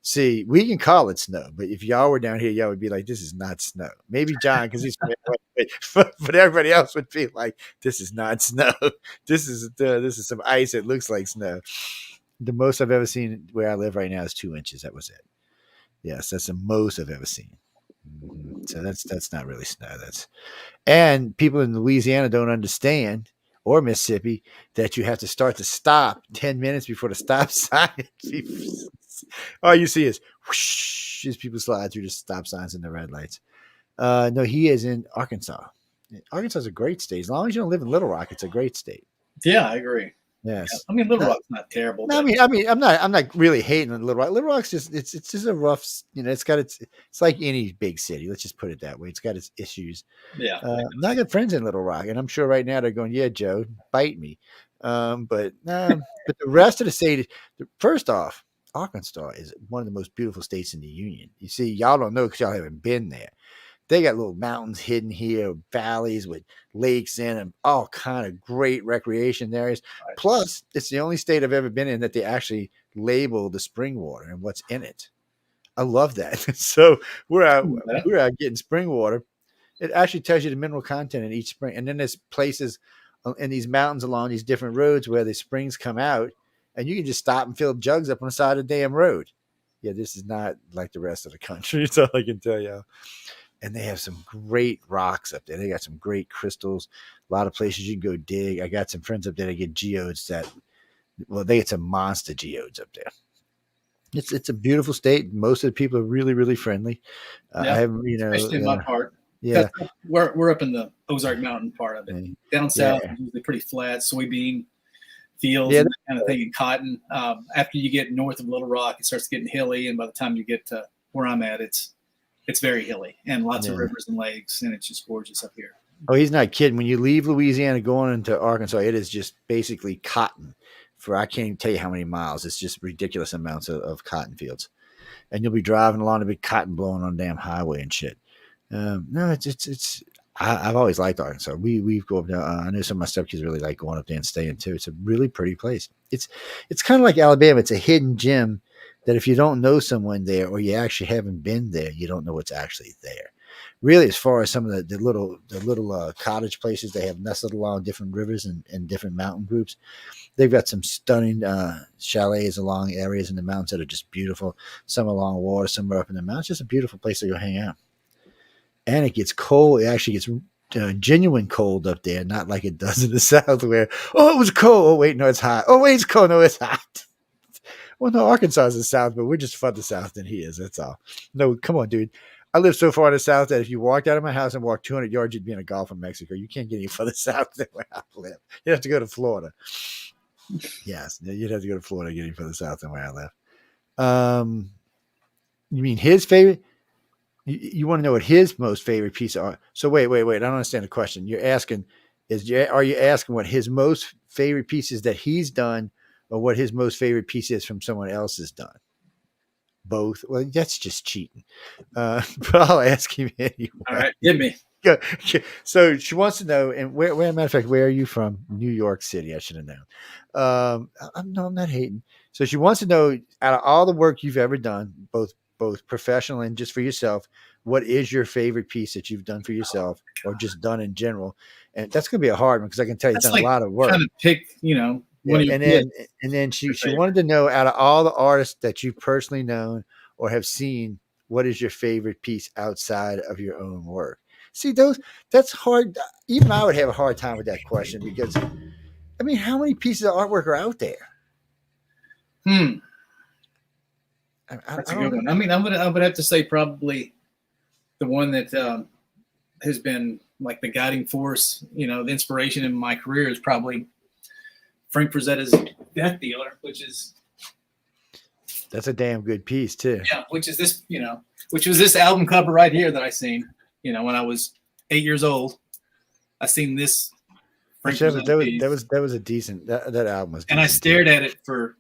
S3: see. We can call it snow, but if y'all were down here, y'all would be like, "This is not snow." Maybe John, because he's but everybody else would be like, "This is not snow. This is some ice. It looks like snow." The most I've ever seen where I live right now is 2 inches. That was it. Yes, that's the most I've ever seen. So that's not really snow. And people in Louisiana don't understand, or Mississippi, that you have to start to stop 10 minutes before the stop sign. All you see is whoosh, as people slide through the stop signs and the red lights. No, he is in Arkansas. Arkansas is a great state. As long as you don't live in Little Rock, it's a great state.
S2: Yeah, I agree.
S3: Yes.
S2: I mean, Little
S3: No,
S2: Rock's not terrible,
S3: no,
S2: but
S3: I mean, I'm not really hating on Little Rock. Little Rock's just it's just a rough, it's like any big city. Let's just put it that way. It's got its issues.
S2: yeah.
S3: Now I got friends in Little Rock, and I'm sure right now they're going, "Yeah, Joe, bite me." But the rest of the state, first off, Arkansas is one of the most beautiful states in the union. You see, y'all don't know because y'all haven't been there. They got little mountains hidden here, valleys with lakes in them, all kind of great recreation areas.
S2: Right.
S3: Plus, it's the only state I've ever been in that they actually label the spring water and what's in it. I love that. So we're out getting spring water. It actually tells you the mineral content in each spring. And then there's places in these mountains along these different roads where the springs come out, and you can just stop and fill jugs up on the side of the damn road. Yeah, this is not like the rest of the country. That's all I can tell you. And they have some great rocks up there. They got some great crystals. A lot of places you can go dig. I got some friends up there that get geodes they get some monster geodes up there. It's a beautiful state. Most of the people are really, really friendly.
S2: Yeah,
S3: I have,
S2: especially in my part.
S3: Yeah.
S2: We're up in the Ozark Mountain part of it. Down south, it's usually pretty flat, soybean fields and that kind of thing, and cotton. After you get north of Little Rock, it starts getting hilly, and by the time you get to where I'm at, it's very hilly and lots of rivers and lakes, and it's just gorgeous up here.
S3: Oh, he's not kidding. When you leave Louisiana going into Arkansas, it is just basically cotton for I can't even tell you how many miles. It's just ridiculous amounts of cotton fields. And you'll be driving along a big cotton blowing on a damn highway and shit. No, I've always liked Arkansas. We go up there. I know some of my stepkids really like going up there and staying too. It's a really pretty place. It's kind of like Alabama. It's a hidden gem that if you don't know someone there or you actually haven't been there, you don't know what's actually there. Really, as far as some of the little cottage places they have nestled along different rivers and different mountain groups, they've got some stunning chalets along areas in the mountains that are just beautiful. Some along water, some are up in the mountains. Just a beautiful place to go hang out. And it gets cold. It actually gets genuine cold up there, not like it does in the South where, oh, it was cold. Oh, wait, no, it's hot. Oh, wait, it's cold. No, it's hot. Well, no, Arkansas is the South, but we're just further South than he is. That's all. No, come on, dude. I live so far in the South that if you walked out of my house and walked 200 yards, you'd be in a Gulf of Mexico. You can't get any further South than where I live. You'd have to go to Florida. Yes, you'd have to go to Florida to get any further South than where I live. You mean his favorite? You want to know what his most favorite piece are? So wait. I don't understand the question. You're asking, are you asking what his most favorite pieces that he's done, or what his most favorite piece is from someone else has done? Both. Well, that's just cheating. But I'll ask him anyway.
S2: All right, hit me.
S3: So she wants to know, and where, matter of fact, where are you from? New York City. I should have known. I'm not hating. So she wants to know, out of all the work you've ever done, both professional and just for yourself, what is your favorite piece that you've done for yourself or just done in general? And that's going to be a hard one because I can tell you've done a lot of work.
S2: Trying to pick,
S3: and then she wanted to know, out of all the artists that you've personally known or have seen, what is your favorite piece outside of your own work? See, that's hard. Even I would have a hard time with that question because, I mean, how many pieces of artwork are out there?
S2: That's a good one. I mean, I would have to say probably the one that has been like the guiding force, the inspiration in my career is probably Frank Frazetta's Death Dealer,
S3: that's a damn good piece too.
S2: Yeah, which is this, which was this album cover right here that I seen, when I was 8 years old. I seen this.
S3: That was a decent. That album was.
S2: And I stared at it for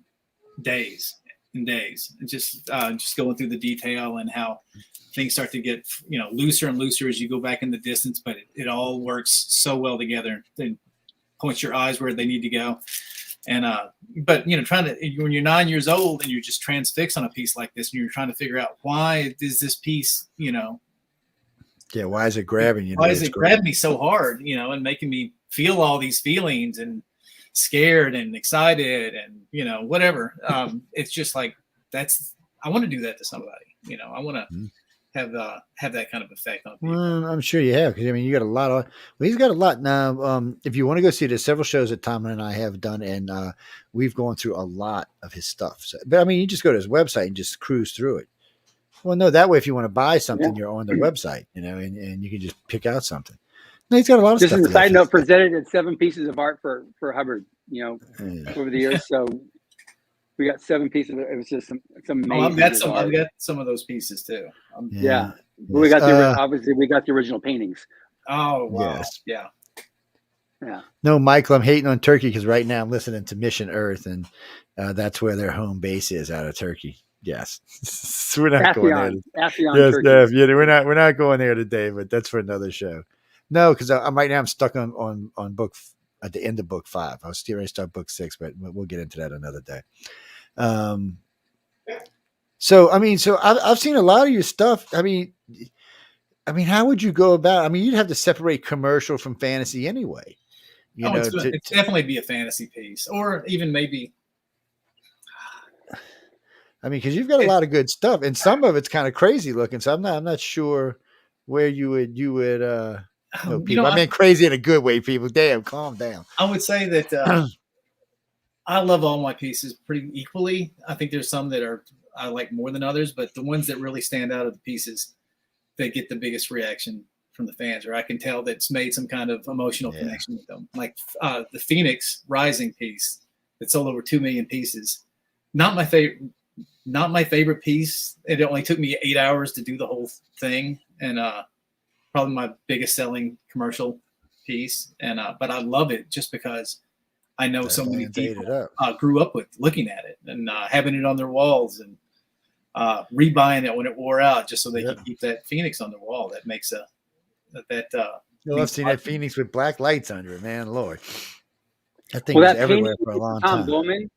S2: days and days, and just going through the detail and how things start to get looser and looser as you go back in the distance, but it all works so well together. It points your eyes where they need to go. And but trying to, when you're 9 years old and you're just transfixed on a piece like this, and you're trying to figure out, why is this piece,
S3: why is it grabbing you?
S2: Why is it grabbing me so hard, and making me feel all these feelings and scared and excited and whatever. It's just like, I want to do that to somebody. I want to have that kind of effect on people.
S3: Well, I'm sure you have, because I mean, you got a lot of. Well, he's got a lot now. If you want to go see, there's several shows that Tom and I have done, and we've gone through a lot of his stuff. So, but I mean, you just go to his website and just cruise through it. Well, no, that way, if you want to buy something, you're on the website, and you can just pick out something. No, he's got a lot of
S4: Just
S3: stuff.
S4: as a side
S3: together.
S4: note, Frazetta did 7 pieces of art for Hubbard,
S3: Yeah.
S4: over the years. So we got 7 pieces. It was just it's amazing.
S2: Oh, I've got
S4: his
S2: some.
S4: art.
S2: I've got some of those pieces too.
S4: Yeah. But
S3: Yes.
S4: we got obviously we got the original paintings.
S2: Oh wow.
S3: Yes.
S2: Yeah.
S4: Yeah.
S3: No, Michael, I'm hating on Turkey because right now I'm listening to Mission Earth, and that's where their home base is, out of Turkey. Yes, so we're not going there.
S4: Atheon,
S3: Yes,
S4: Turkey.
S3: yeah, we're not going there today, but that's for another show. No, because I'm right now I'm stuck on book at the end of book 5. I was still ready to start book 6, but we'll get into that another day. So I mean, I've seen a lot of your stuff. I mean, how would you go about? I mean, you'd have to separate commercial from fantasy anyway. You know,
S2: it's definitely be a fantasy piece, or even maybe.
S3: I mean, because you've got a lot of good stuff, and some of it's kind of crazy looking. So I'm not sure where you would people. I mean, crazy in a good way. People, damn, calm down.
S2: I would say that I love all my pieces pretty equally. I think there's some that I like more than others, but the ones that really stand out are the pieces that get the biggest reaction from the fans, or I can tell that's made some kind of emotional connection with them. Like the Phoenix Rising piece that sold over 2 million pieces. Not my favorite piece. It only took me 8 hours to do the whole thing, and probably my biggest selling commercial piece. And but I love it just because I know so many people grew up with looking at it and having it on their walls and rebuying it when it wore out, just so they could keep that Phoenix on their wall. That makes
S3: I've seen that Phoenix with black lights under it, man. Lord, that thing
S4: was
S3: everywhere for a long time.
S4: Tom Bowman,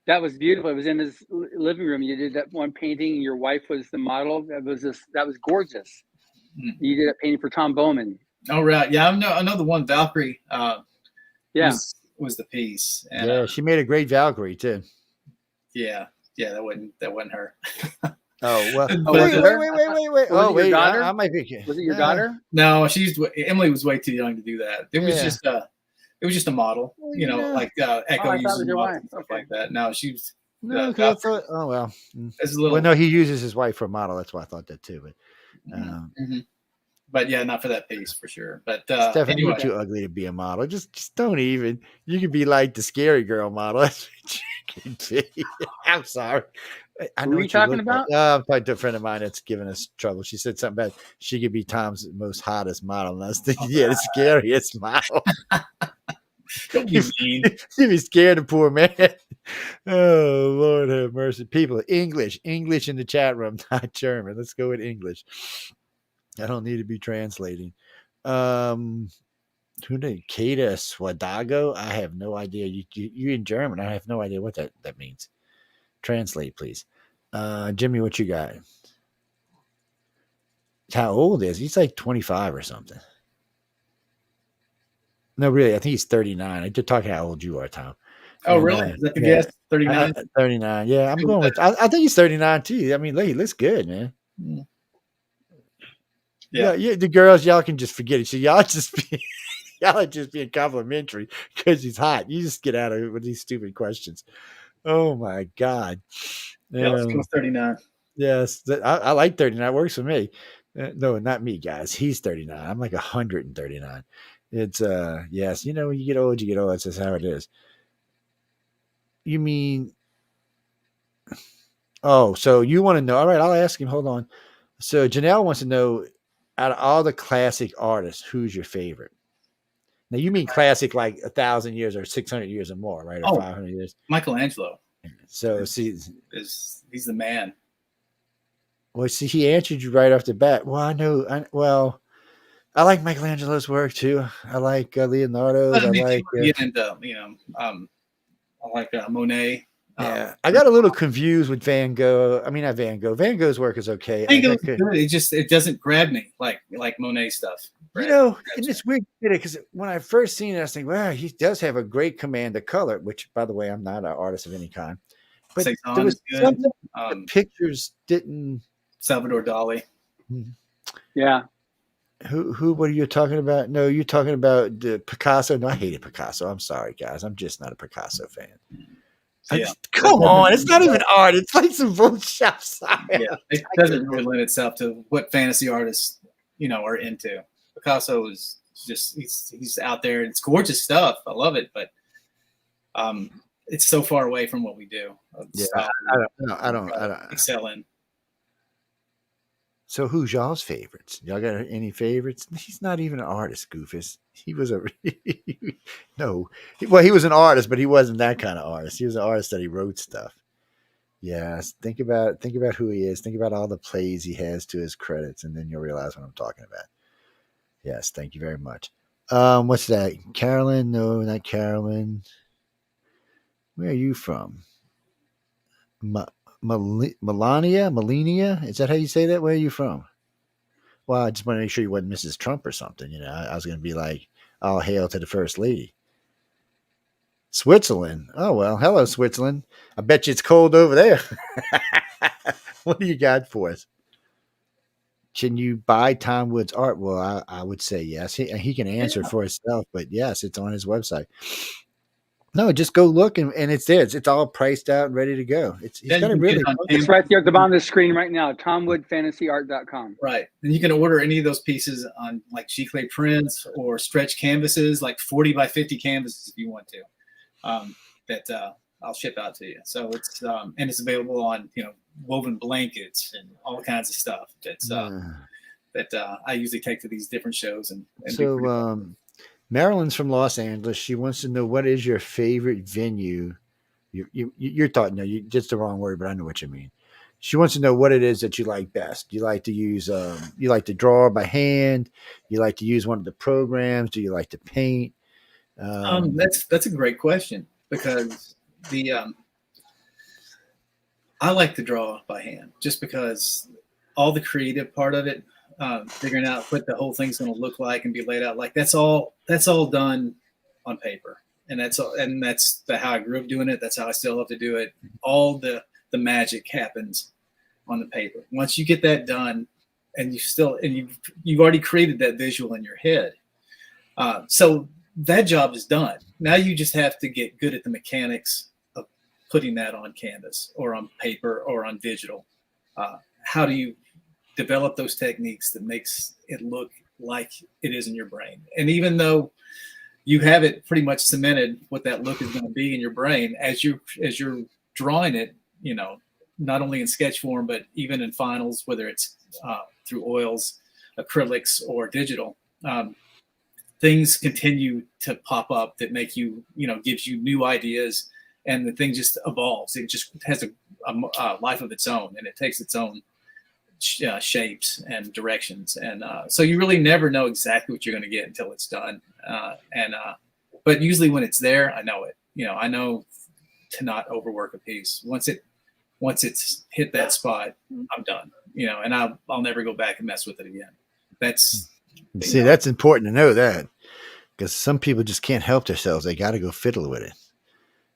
S4: that was beautiful. It was in his living room. You did that one painting. Your wife was the model. That was gorgeous. You did a painting for Tom Bowman.
S2: Oh right, yeah, I know the one Valkyrie. Was the piece. And,
S3: she made a great Valkyrie too.
S2: Yeah, that wasn't her.
S3: Oh well. Wait.
S4: Oh wait,
S3: I might be.
S4: Was it your daughter?
S2: No, Emily was way too young to do that. It was just a model, like Echo uses models and stuff like that. No, she was.
S3: No, I thought, oh well. Well, no, he uses his wife for a model. That's why I thought that too. But
S2: but yeah, not for that piece for sure. But
S3: Stephanie, you're too ugly to be a model. Just don't even. You could be like the scary girl model. That's what you can be. I'm sorry. I know
S4: what you talking about?
S3: I'm talking to a friend of mine that's giving us trouble. She said something about she could be Tom's most hottest model. And I was thinking, the scariest model.
S2: Don't be mean.
S3: You'd be scared of poor man. Oh, Lord have mercy. People, English in the chat room, not German. Let's go with English. I don't need to be translating. Who did Kata Swadago? I have no idea. You in German. I have no idea what that means. Translate, please. Jimmy, what you got? How old is he? He's like 25 or something. No, really, I think he's 39. I just talking how old you are, Tom.
S2: Oh, really? Is that the guess? 39?
S3: 39. Yeah, I'm going with. I think he's 39 too. I mean, look, he looks good, man. Yeah. The girls, y'all can just forget it. So y'all are just being complimentary because he's hot. You just get out of it with these stupid questions. Oh my God.
S2: Yeah, let's go with 39.
S3: Yes, I like 39. Works for me. No, not me, guys. He's 39. I'm like 139. It's yes, when you get old, That's just how it is. You mean? Oh, so you want to know? All right, I'll ask him. Hold on. So Janelle wants to know, out of all the classic artists, who's your favorite? Now you mean classic like 1,000 years or 600 years or more, right? Or 500 years.
S2: Michelangelo.
S3: So see,
S2: he's the man.
S3: Well, see, he answered you right off the bat. Well, I know. I like Michelangelo's work too. I like Leonardo's. I like
S2: Monet.
S3: Yeah, I got a little confused with Van Gogh. I mean, not Van Gogh. Van Gogh's work is okay.
S2: Van Gogh's good. It doesn't grab me like Monet stuff.
S3: Right? And it's weird because when I first seen it, I was thinking, wow, he does have a great command of color. Which, by the way, I'm not an artist of any kind. But there was something the pictures didn't.
S2: Salvador Dali.
S4: Yeah.
S3: Who? What are you talking about? No, you're talking about the Picasso. No, I hated Picasso. I'm sorry, guys. I'm just not a Picasso fan. Come on, it's not even art. It's like some bullshit.
S2: It doesn't really lend itself to what fantasy artists, are into. Picasso is he's out there. It's gorgeous stuff. I love it, but it's so far away from what we do.
S3: Yeah, I don't
S2: excel in.
S3: So who's y'all's favorites? Y'all got any favorites? He's not even an artist, Goofus. He was a no. Well, he was an artist, but he wasn't that kind of artist. He was an artist that he wrote stuff. Yes, think about who he is. Think about all the plays he has to his credits, and then you'll realize what I'm talking about. Yes, thank you very much. What's that? Carolyn? No, not Carolyn. Where are you from? Melania? Is that how you say that? Where are you from? Well, I just want to make sure you wasn't Mrs. Trump or something. I was going to be like, all hail to the First Lady. Switzerland. Oh, well, hello, Switzerland. I bet you it's cold over there. What do you got for us? Can you buy Tom Wood's art? Well, I would say yes. He can answer for himself, but yes, it's on his website. No, just go look and it's there. It's all priced out and ready to go. He's got a really.
S4: It's right there at the bottom of the screen right now. TomWoodFantasyArt.com.
S2: Right, and you can order any of those pieces on like Giclée prints or stretch canvases, like 40 by 50 canvases if you want to. That I'll ship out to you. So it's and it's available on woven blankets and all kinds of stuff. That I usually take to these different shows and
S3: so. Marilyn's from Los Angeles. She wants to know, what is your favorite venue? You're thought, no, you just the wrong word, but I know what you mean. She wants to know what it is that you like best. You like to use, you like to draw by hand. You like to use one of the programs. Do you like to paint?
S2: That's a great question, because I like to draw by hand just because all the creative part of it. Figuring out what the whole thing's going to look like and be laid out, like that's all done on paper, and that's how I grew up doing it. That's how I still love to do it. All the magic happens on the paper. Once you get that done, and you've already created that visual in your head, so that job is done. Now you just have to get good at the mechanics of putting that on canvas or on paper or on digital. How do you develop those techniques that makes it look like it is in your brain? And even though you have it pretty much cemented what that look is going to be in your brain, as you're drawing it, not only in sketch form, but even in finals, whether it's through oils, acrylics, or digital, things continue to pop up that make gives you new ideas, and the thing just evolves. It just has a life of its own, and it takes its own shapes and directions, and so you really never know exactly what you're going to get until it's done. But usually when it's there, I know it. I know to not overwork a piece. Once it's hit that spot, I'm done. And I'll never go back and mess with it again. That's
S3: important to know that, because some people just can't help themselves. They got to go fiddle with it.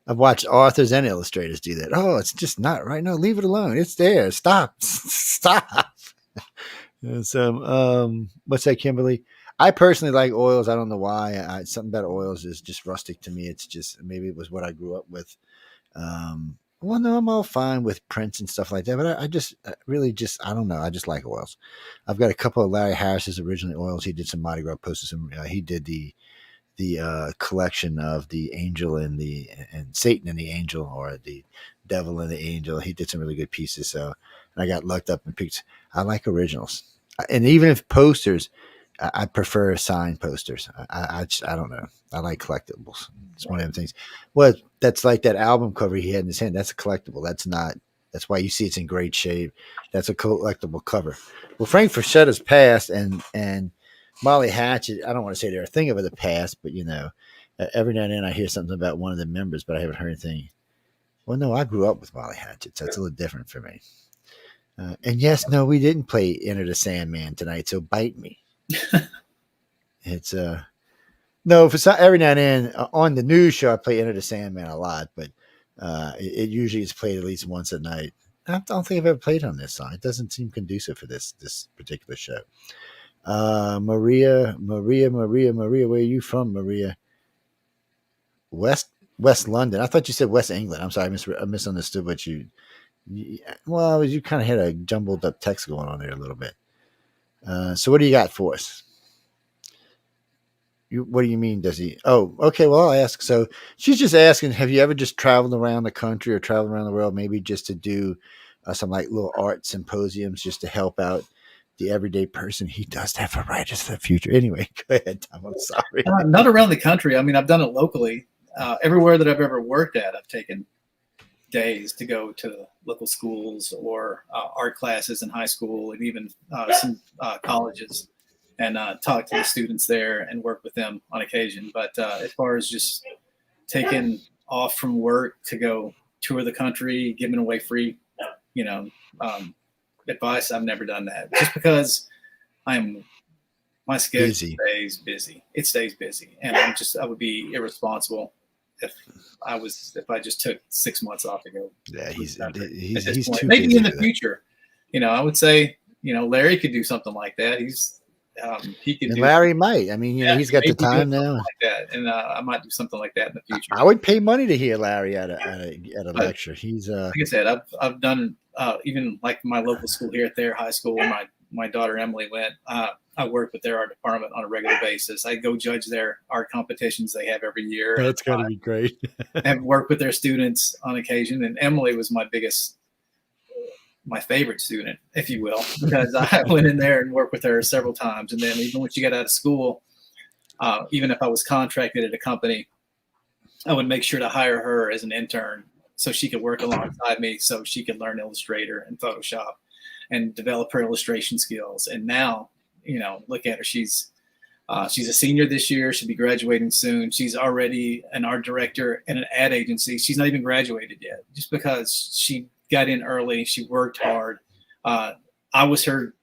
S3: I've watched authors and illustrators do that. Oh, it's just not right. No, leave it alone. It's there. Stop. So, what's that, Kimberly? I personally like oils. I don't know why. Something about oils is just rustic to me. It's just, maybe it was what I grew up with. Well, no, I'm all fine with prints and stuff like that, but I don't know. I just like oils. I've got a couple of Larry Harris's original oils. He did some Mardi Gras posters. He did the collection of the angel and Satan and the angel, or the devil and the angel. He did some really good pieces. So, and I got looked up and picked. I like originals, and even if posters, I prefer signed posters. I don't know. I like collectibles. It's one of them things. Well, that's like that album cover he had in his hand. That's a collectible. That's why you see it's in great shape. That's a collectible cover. Well, Frank Frazetta's passed, and Molly Hatchet, I don't want to say they're a thing of the past, but every now and then I hear something about one of the members, but I haven't heard anything. Well, no, I grew up with Molly Hatchet, so it's a little different for me. And yes, no, we didn't play Enter the Sandman tonight, so bite me. It's no, for some, every now and then on the news show I play Enter the Sandman a lot, but it usually is played at least once a night. I don't think I've ever played on this song. It doesn't seem conducive for this particular show. Maria, where are you from, Maria? West London. I thought you said West England. I'm sorry, I misunderstood what you kind of had a jumbled up text going on there a little bit. So what do you got for us? What do you mean? Does he? Oh, okay. Well, I'll ask. So she's just asking, have you ever just traveled around the country or traveled around the world, maybe just to do some like little art symposiums just to help out the everyday person? He does have a writer's for the future. Anyway, go ahead, Tom. I'm sorry.
S2: Not around the country. I mean, I've done it locally. Everywhere that I've ever worked at, I've taken days to go to local schools or art classes in high school and even some colleges and talk to the students there and work with them on occasion. But as far as just taking off from work to go tour the country, giving away free, you know, advice, I've never done that just because my schedule stays busy. It stays busy. And I would be irresponsible if I just took 6 months off to go.
S3: Yeah, he's
S2: too maybe busy in the future. I would say, Larry could do something like that. He could.
S3: Larry might. I mean, he's got the time now.
S2: Like that, and I might do something like that in the future.
S3: I would pay money to hear Larry at a lecture. He's
S2: like I said, I've done even like my local school here at their high school where my daughter Emily went. I work with their art department on a regular basis. I go judge their art competitions they have every year.
S3: That's got to be great.
S2: And work with their students on occasion. And Emily was my favorite student, if you will, because I went in there and worked with her several times. And then even when she got out of school, even if I was contracted at a company, I would make sure to hire her as an intern so she could work alongside me, so she could learn Illustrator and Photoshop and develop her illustration skills. And now, look at her. She's a senior this year. She'll be graduating soon. She's already an art director at an ad agency. She's not even graduated yet, just because she got in early. She worked hard. I was her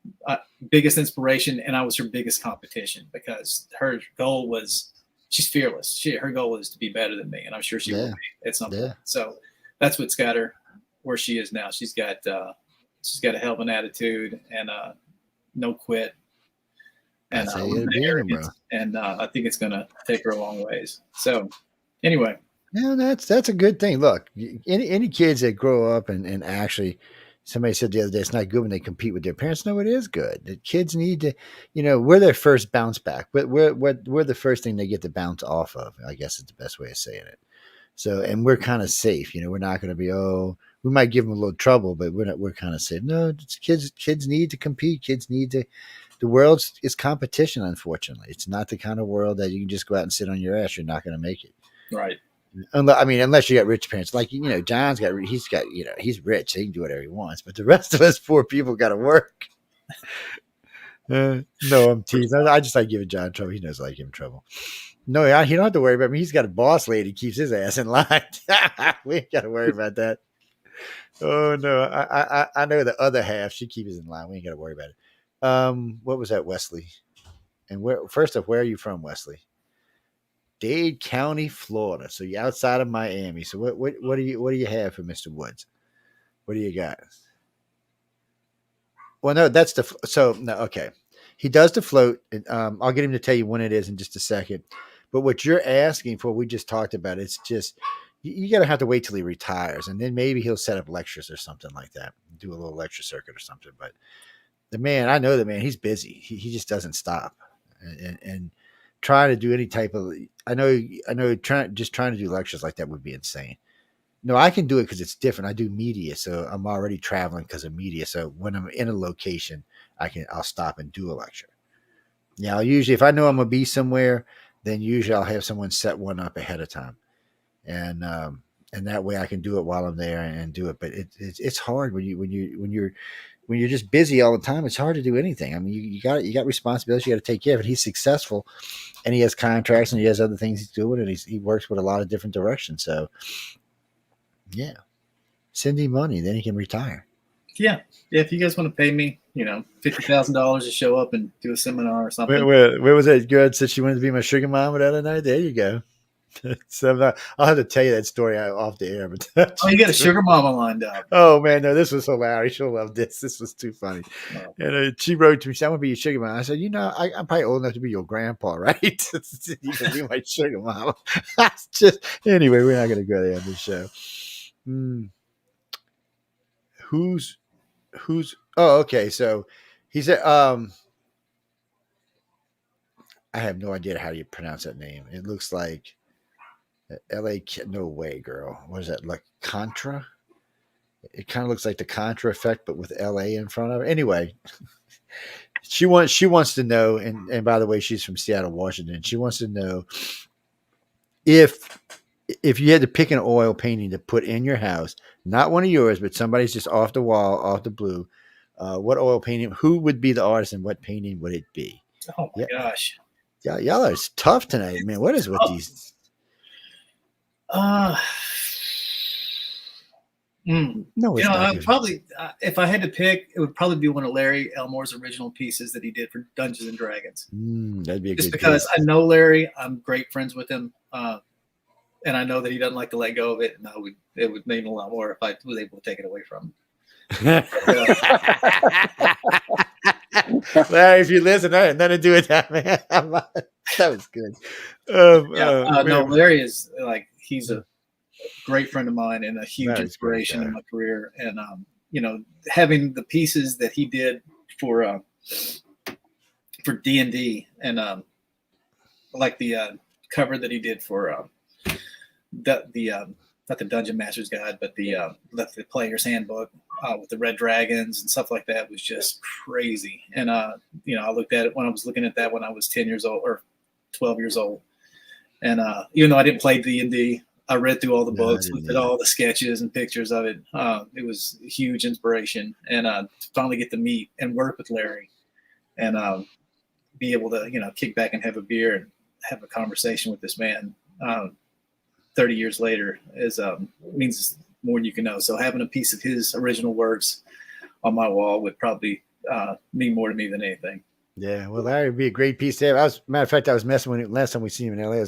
S2: biggest inspiration, and I was her biggest competition because her goal was, she's fearless. Her goal is to be better than me, and I'm sure she will be at some point. So that's what's got her where she is now. She's got a hell of an attitude and no quit. And I think it's going to take her a long ways. So anyway.
S3: Yeah, that's a good thing. Look, any kids that grow up and actually, somebody said the other day, it's not good when they compete with their parents. No, it is good. The kids need to, we're their first bounce back. But we're the first thing they get to bounce off of, I guess is the best way of saying it. So, and we're kind of safe. We're not going to be, we might give them a little trouble, but we're kind of safe. No, kids need to compete. Kids need to. The world is competition, unfortunately. It's not the kind of world that you can just go out and sit on your ass. You're not going to make it.
S2: Right.
S3: Unless you got rich parents. Like, John's he's rich. He can do whatever he wants. But the rest of us poor people got to work. No, I'm teasing. I just like giving John trouble. He knows I like giving trouble. No, he don't have to worry about me. He's got a boss lady who keeps his ass in line. We ain't got to worry about that. Oh, no. I know the other half. She keeps us in line. We ain't got to worry about it. What was that, Wesley? And first off, where are you from, Wesley? Dade County, Florida. So you're outside of Miami. So what do you have for Mr. Woods? What do you got? Well, no, okay. He does the float. And, I'll get him to tell you when it is in just a second. But what you're asking for, we just talked about. It's just you got to have to wait till he retires, and then maybe he'll set up lectures or something like that. Do a little lecture circuit or something. But I know the man, he's busy. He just doesn't stop. And trying to do any type of, I know trying to do lectures like that would be insane. No, I can do it because it's different. I do media. So I'm already traveling because of media. So when I'm in a location, I'll stop and do a lecture. Now, usually if I know I'm going to be somewhere, then usually I'll have someone set one up ahead of time. And that way I can do it while I'm there and do it. But it's hard when you're just busy all the time. It's hard to do anything. I mean, you got responsibilities you got to take care of. And he's successful, and he has contracts, and he has other things he's doing, and he works with a lot of different directions. So, yeah, send him money, then he can retire.
S2: Yeah. If you guys want to pay me, $50,000 to show up and do a seminar or something.
S3: Where was that girl said she wanted to be my sugar mama the other night? There you go. So I'll have to tell you that story off the air. But
S2: you got a sugar mama lined up.
S3: Oh man, no, this was hilarious. She'll love this. This was too funny. Oh. And she wrote to me, "I want to be your sugar mama." I said, I'm probably old enough to be your grandpa, right? You can be my sugar mama. Anyway, we're not going to go there on this show. Who's? Oh, okay. So he said, I have no idea how you pronounce that name. It looks like LA. No way, girl. What is that? Like Contra? It kind of looks like the Contra effect, but with LA in front of it. Anyway, she wants to know, and by the way, she's from Seattle, Washington. She wants to know if you had to pick an oil painting to put in your house, not one of yours, but somebody's just off the wall, off the blue, what oil painting? Who would be the artist, and what painting would it be?
S2: Oh my gosh.
S3: Yeah, y'all are tough tonight, man. What is with these?
S2: No,
S3: No, it's not.
S2: I probably if I had to pick, it would probably be one of Larry Elmore's original pieces that he did for Dungeons and Dragons.
S3: That'd be a
S2: Just
S3: good
S2: because
S3: piece.
S2: I know Larry, I'm great friends with him, and I know that he doesn't like to let go of it. And it would mean a lot more if I was able to take it away from him.
S3: Larry, if you listen, I had nothing to do with that, man. That was good.
S2: No, Larry is he's a great friend of mine and a huge
S3: Larry's
S2: inspiration in my career. And having the pieces that he did for D&D and like the cover that he did for the not the Dungeon Master's Guide, but the Player's Handbook with the red dragons and stuff like that was just crazy. And I looked at it when I was looking at that when I was 10 years old or 12 years old. And even though I didn't play D&D, I read through all the books, looked at all the sketches and pictures of it. It was a huge inspiration. And to finally get to meet and work with Larry and be able to, kick back and have a beer and have a conversation with this man 30 years later means more than you can know. So having a piece of his original works on my wall would probably mean more to me than anything.
S3: Yeah, well, Larry would be a great piece to have. Matter of fact, I was messing with him last time we seen him in LA.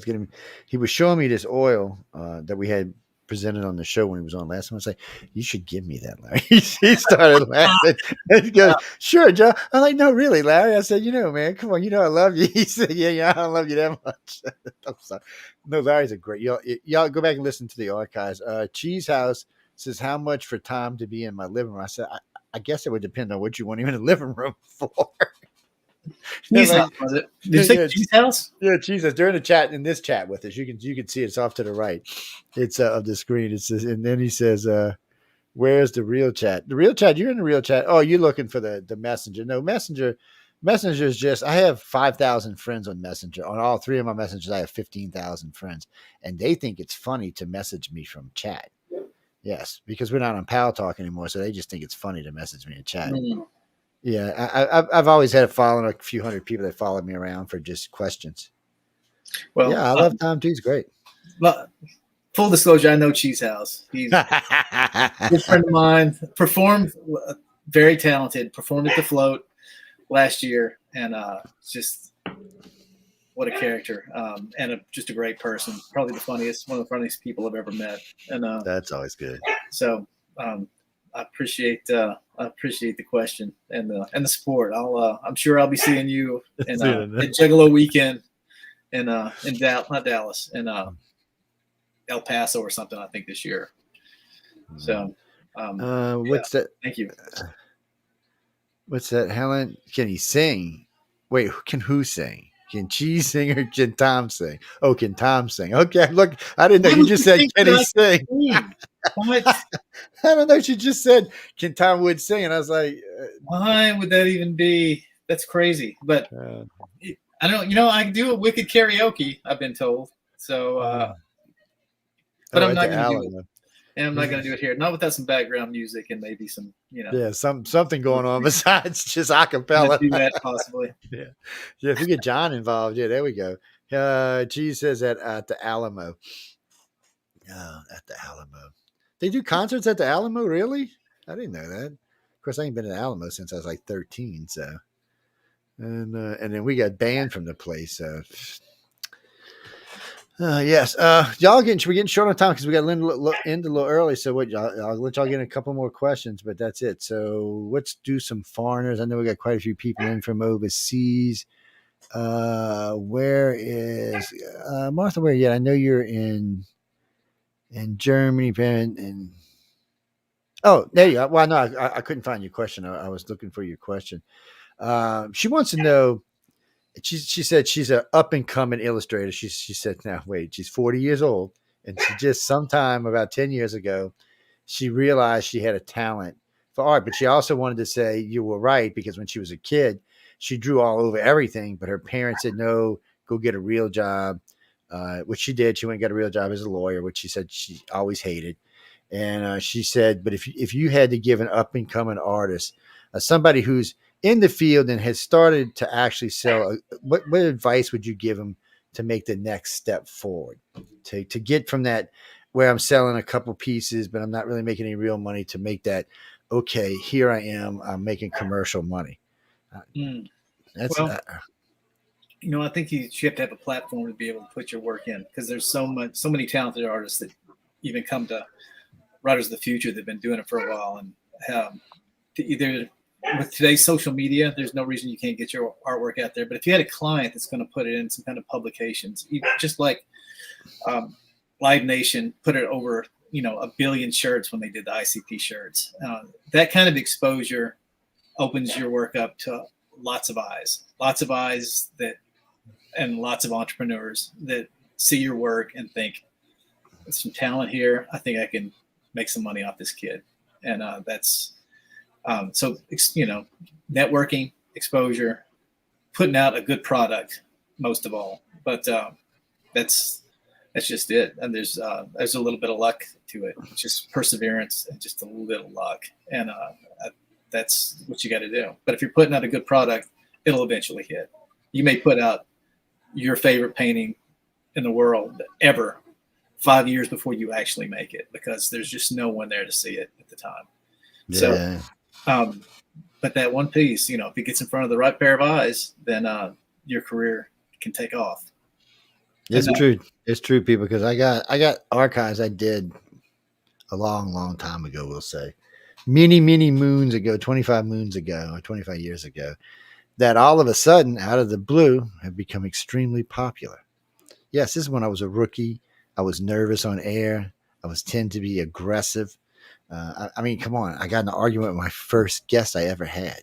S3: He was showing me this oil that we had presented on the show when he was on last time. I was like, "You should give me that, Larry." He started laughing. He goes, "Sure, Joe." I'm like, "No, really, Larry." I said, "Man, come on, I love you." He said, "Yeah, I don't love you that much." I'm sorry. No, Larry's a great. Y'all go back and listen to the archives. Cheese House says, "How much for time to be in my living room?" I said, "I guess it would depend on what you want him in the living room for."
S2: Cheese House, was it? Did you say Cheese House?
S3: Yeah, Cheese House. During the chat, in this chat with us, you can see it's off to the right. It's of the screen. It says, and then he says, "Where's the real chat? The real chat? You're in the real chat. Oh, you're looking for the Messenger. No, Messenger is just. I have 5,000 friends on Messenger. On all three of my messengers, I have 15,000 friends, and they think it's funny to message me from chat. Yes, because we're not on Pal Talk anymore, so they just think it's funny to message me in chat." Mm. Yeah, I've always had a following, a few hundred people that follow me around for just questions. Well, yeah, I love Tom too. He's great.
S2: Full disclosure, I know Cheese House. He's a good friend of mine. Performed, very talented. Performed at the Float last year, and just what a character, and just a great person. Probably one of the funniest people I've ever met. And
S3: that's always good.
S2: So. I appreciate the question and the support. I'm sure I'll be seeing you at Juggalo Weekend in not Dallas, in El Paso or something. I think this year. So,
S3: what's that?
S2: Thank you.
S3: What's that? Helen, can he sing? Wait, can who sing? Can Cheese sing or can Tom sing? Oh, can Tom sing? Okay, look, I didn't know you just said can he sing.
S2: What?
S3: I don't know. She just said, "Can Tom Wood sing?" And I was like,
S2: "Why would that even be? That's crazy." But I don't. I do a wicked karaoke. I've been told. So, but I'm not going to do it. And I'm not going to do it here. Not without some background music and maybe some,
S3: Yeah, something going on besides just a cappella.
S2: Do that possibly.
S3: Yeah. If we get John involved, there we go. Cheese says at the Alamo. Oh, at the Alamo. They do concerts at the Alamo, really? I didn't know that. Of course, I ain't been to the Alamo since I was like 13. So, and then we got banned from the place. So, yes, y'all we're getting short on time because we got to end a little early. So, I'll let y'all get a couple more questions, but that's it. So, let's do some foreigners. I know we got quite a few people in from overseas. Where is Martha? Where? Yeah, I know you're in Germany, and oh, there you are. Well, no, I couldn't find your question. I was looking for your question. She wants to know She said she's an up and coming illustrator. She said, now wait, she's 40 years old, and she just sometime about 10 years ago, she realized she had a talent for art. But she also wanted to say you were right, because when she was a kid, she drew all over everything. But her parents said no, go get a real job, which she did. She went and got a real job as a lawyer, which she said she always hated. And she said, but if you had to give an up and coming artist, somebody who's in the field and has started to actually sell, what advice would you give them to make the next step forward, to get from that where I'm selling a couple pieces, but I'm not really making any real money, to make that, okay, here I am, I'm making commercial money. That's
S2: Well, I think you have to have a platform to be able to put your work in, because there's so many talented artists that even come to Writers of the Future that've been doing it for a while, and either with today's social media, there's no reason you can't get your artwork out there. But if you had a client that's going to put it in some kind of publications, just like Live Nation put it over, 1 billion shirts when they did the ICP shirts, that kind of exposure opens your work up to lots of eyes and lots of entrepreneurs that see your work and think, there's some talent here. I think I can make some money off this kid. And that's networking, exposure, putting out a good product, most of all. But that's just it. And there's a little bit of luck to it, just perseverance and just a little bit of luck. And that's what you got to do. But if you're putting out a good product, it'll eventually hit. You may put out your favorite painting in the world ever 5 years before you actually make it, because there's just no one there to see it at the time.
S3: Yeah.
S2: So, but that one piece, if it gets in front of the right pair of eyes, then your career can take off.
S3: It's true. It's true, people, because I got archives I did a long time ago, we'll say. Many moons ago, 25 moons ago, or 25 years ago, that all of a sudden, out of the blue, have become extremely popular. Yes, this is when I was a rookie. I was nervous on air. I tend to be aggressive. I mean, come on. I got in an argument with my first guest I ever had.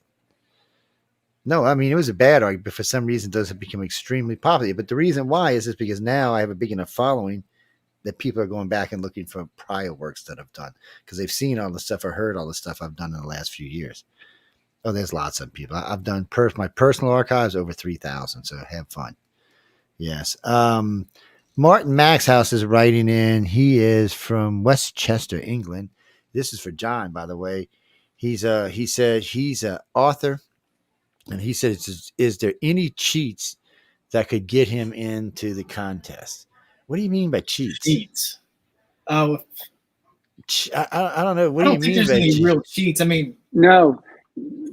S3: No, I mean, it was a bad argument, but for some reason, those have become extremely popular. But the reason why is because now I have a big enough following that people are going back and looking for prior works that I've done, because they've seen all the stuff or heard all the stuff I've done in the last few years. Oh, there's lots of people. I've done my personal archives over 3,000, so have fun. Yes. Martin Maxhouse is writing in. He is from Westchester, England. This is for John, by the way. He said he's an author, and he said, is there any cheats that could get him into the contest? What do you mean by cheats?
S2: Cheats.
S3: I don't know. What do you mean
S2: there's
S3: by
S2: any
S3: cheats?
S2: real cheats? I mean,
S4: No.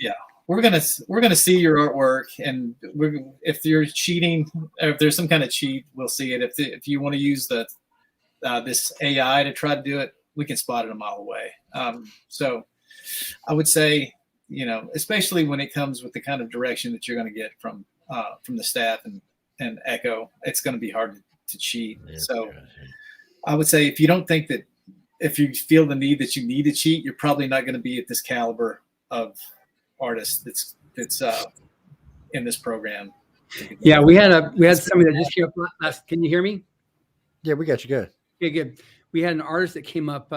S2: Yeah, we're gonna see your artwork, and if you're cheating, or if there's some kind of cheat, we'll see it. If you want to use this AI to try to do it, we can spot it a mile away. So I would say, especially when it comes with the kind of direction that you're going to get from the staff and Echo, it's going to be hard to cheat. Yeah, so I would say, if you don't think that, if you feel the need that you need to cheat, you're probably not going to be at this caliber of artist that's in this program.
S4: Yeah, we had somebody that just came up last. Can you hear me?
S3: Yeah, we got you good.
S4: Okay, good. We had an artist that came up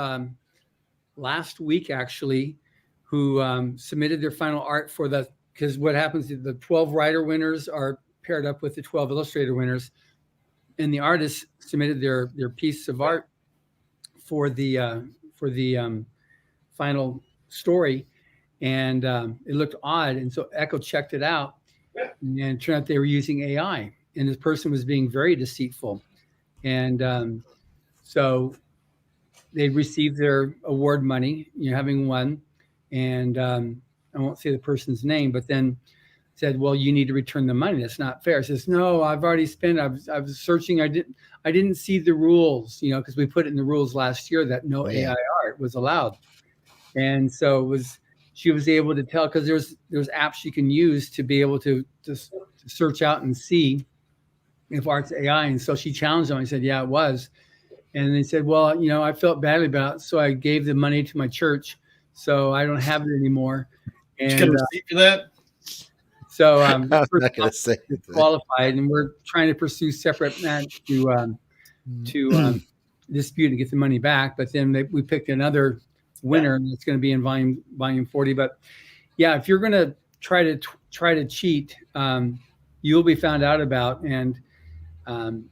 S4: last week, actually, who submitted their final art for because what happens is the 12 writer winners are paired up with the 12 illustrator winners, and the artist submitted their piece of art for the final story. And it looked odd. And so Echo checked it out, and it turned out they were using AI. And this person was being very deceitful. And so they received their award money, having won. And I won't say the person's name, but then said, well, you need to return the money. That's not fair. It says, no, I've already spent. I was searching. I didn't see the rules, because we put it in the rules last year that no AI art was allowed. And so she was able to tell, because there's apps you can use to be able to search out and see if art's AI. And so she challenged them. I said, yeah, it was. And they said, well, I felt badly about it, so I gave the money to my church, so I don't have it anymore. And
S2: did you get a receipt for that?
S4: So
S3: I'm not going to say it.
S4: qualified, and we're trying to pursue separate to dispute and get the money back. But then we picked another winner, and it's going to be in volume 40. But yeah, if you're going to try to cheat, you'll be found out about, and that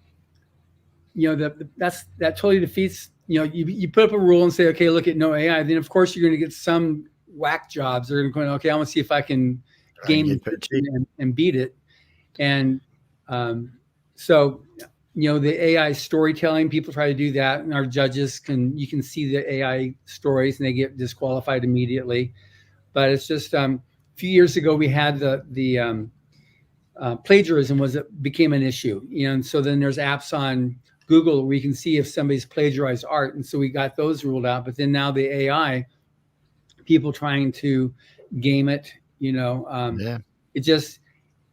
S4: totally defeats. You put up a rule and say, okay, look at no AI. Then of course you're going to get some whack jobs. They're going to go, okay, I want to see if I can game and beat it. And so the AI storytelling, people try to do that, and our judges you can see the AI stories and they get disqualified immediately. But it's just a few years ago we had the plagiarism became an issue, and so then there's apps on Google where you can see if somebody's plagiarized art, and so we got those ruled out. But then now the AI, people trying to game it, it just,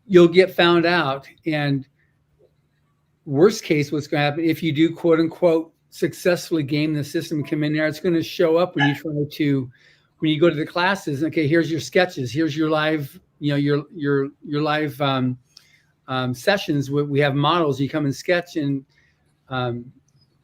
S4: you'll get found out. And worst case, what's going to happen if you do quote unquote successfully game the system, come in there, it's going to show up when you go to the classes. Okay, here's your sketches, here's your live, your live sessions. We have models. You come and sketch, and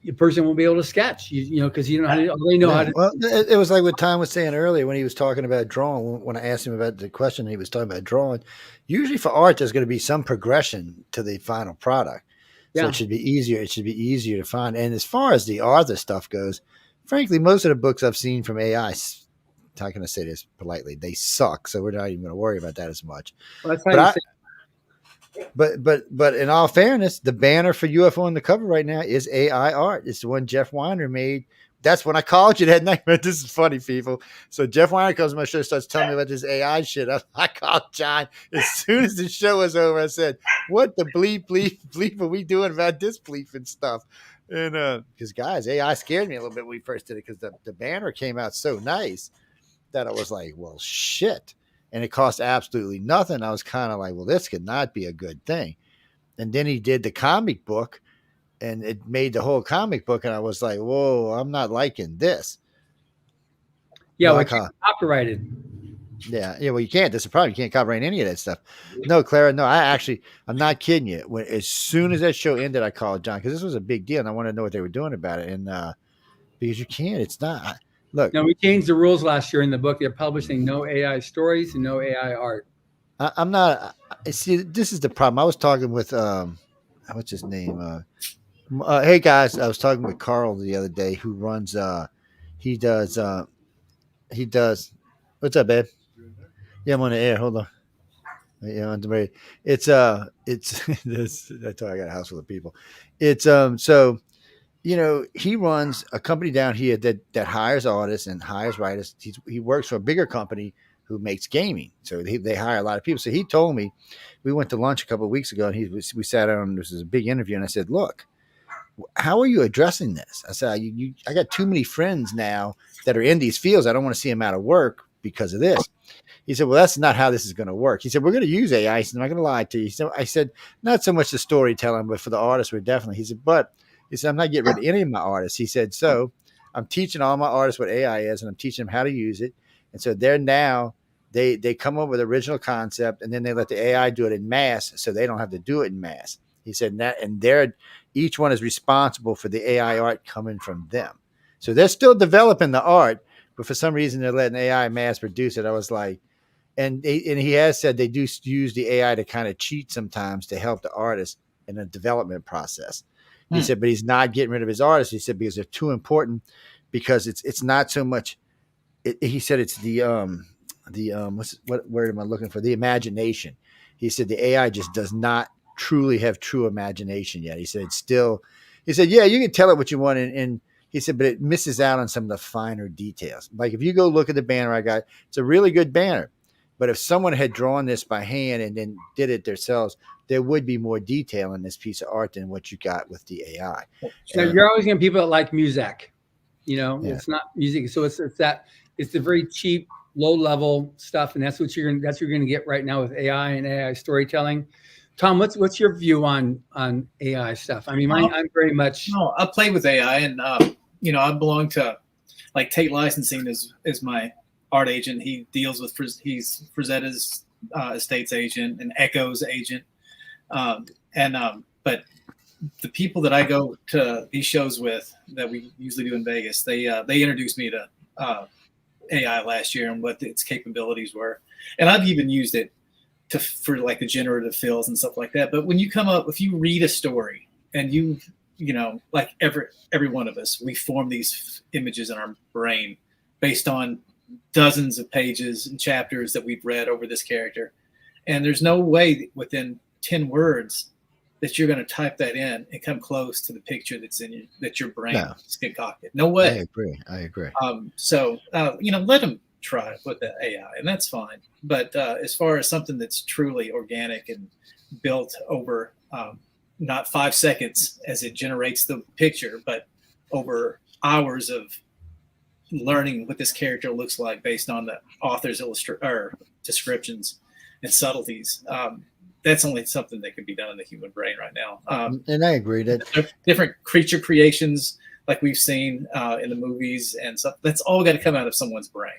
S4: the person won't be able to sketch, because you don't know how to, they know how to.
S3: Well, it was like what Tom was saying earlier when he was talking about drawing. When I asked him about the question, he was talking about drawing. Usually for art, there's going to be some progression to the final product. So it should be easier. It should be easier to find. And as far as the author stuff goes, frankly, most of the books I've seen from AI, how can I say this politely? They suck. So we're not even going to worry about that as much.
S4: Well, that's how
S3: But in all fairness, the banner for UFO on the cover right now is AI art. It's the one Jeff Weiner made. That's when I called you that night. But this is funny, people. So Jeff Weiner comes to my show, starts telling me about this AI shit. I called John as soon as the show was over. I said, "What the bleep are we doing about this bleep and stuff?" And because guys, AI scared me a little bit when we first did it, because the banner came out so nice that I was like, "Well, shit." And it cost absolutely nothing. I was kind of like, well, this could not be a good thing. And then he did the comic book, and it made the whole comic book. And I was like, whoa, I'm not liking this.
S4: Yeah, well, copyrighted.
S3: Yeah. Well, you can't. That's the problem. You can't copyright any of that stuff. No, Clara. No, I'm not kidding you. As soon as that show ended, I called John, because this was a big deal, and I wanted to know what they were doing about it. And because you can't, it's not. Look,
S4: no, we changed the rules last year in the book. They're publishing no AI stories and no AI art.
S3: I'm not. See, this is the problem. I was talking with what's his name? Hey guys, I was talking with Carl the other day, who runs. He does. What's up, babe? Yeah, I'm on the air. Hold on. Yeah, on the radio. It's this. I told you I got a house full of people. It's so. He runs a company down here that hires artists and hires writers. He works for a bigger company who makes gaming. So they hire a lot of people. So he told me, we went to lunch a couple of weeks ago, and we sat down. This was a big interview, and I said, "Look, how are you addressing this?" I said, I got too many friends now that are in these fields. I don't want to see them out of work because of this. He said, "Well, that's not how this is going to work." He said, "We're going to use AI. I'm not going to lie to you." So I said, "Not so much the storytelling, but for the artists, we're definitely." He said, "But." He said, "I'm not getting rid of any of my artists." He said, "So I'm teaching all my artists what AI is, and I'm teaching them how to use it." And so they're now, they come up with original concept, and then they let the AI do it in mass, so they don't have to do it in mass. He said each one is responsible for the AI art coming from them. So they're still developing the art, but for some reason they're letting AI mass produce it. I was like, and he has said they do use the AI to kind of cheat sometimes to help the artist in the development process. He said, but he's not getting rid of his artists. He said, because they're too important, because it's not so much. He said it's what word am I looking for? The imagination. He said the AI just does not truly have true imagination yet. He said yeah, you can tell it what you want. And he said, but it misses out on some of the finer details. Like if you go look at the banner I got, it's a really good banner. But if someone had drawn this by hand and then did it themselves, there would be more detail in this piece of art than what you got with the AI.
S4: So you're always going to have people that like music, It's not music. So it's the very cheap, low level stuff. And that's what you're going to get right now with AI and AI storytelling. Tom, what's your view on AI stuff? I mean, I'm very much.
S2: No, I play with AI, and I belong to, like, Tate Licensing is my art agent. He deals with he's Frazetta's estate's agent and Echo's agent. But the people that I go to these shows with that we usually do in Vegas, they introduced me to AI last year and what its capabilities were. And I've even used it for like the generative fills and stuff like that. But when you come up, if you read a story and you know, like every one of us, we form these images in our brain based on dozens of pages and chapters that we've read over this character. And there's no way within 10 words that you're going to type that in and come close to the picture that your brain has concocted. No way.
S3: I agree.
S2: So let them try it with the AI, and that's fine. But as far as something that's truly organic and built over not 5 seconds as it generates the picture, but over hours of learning what this character looks like based on the author's descriptions and subtleties. That's only something that could be done in the human brain right now.
S3: And I agree that
S2: different creature creations like we've seen in the movies and stuff, that's all got to come out of someone's brain.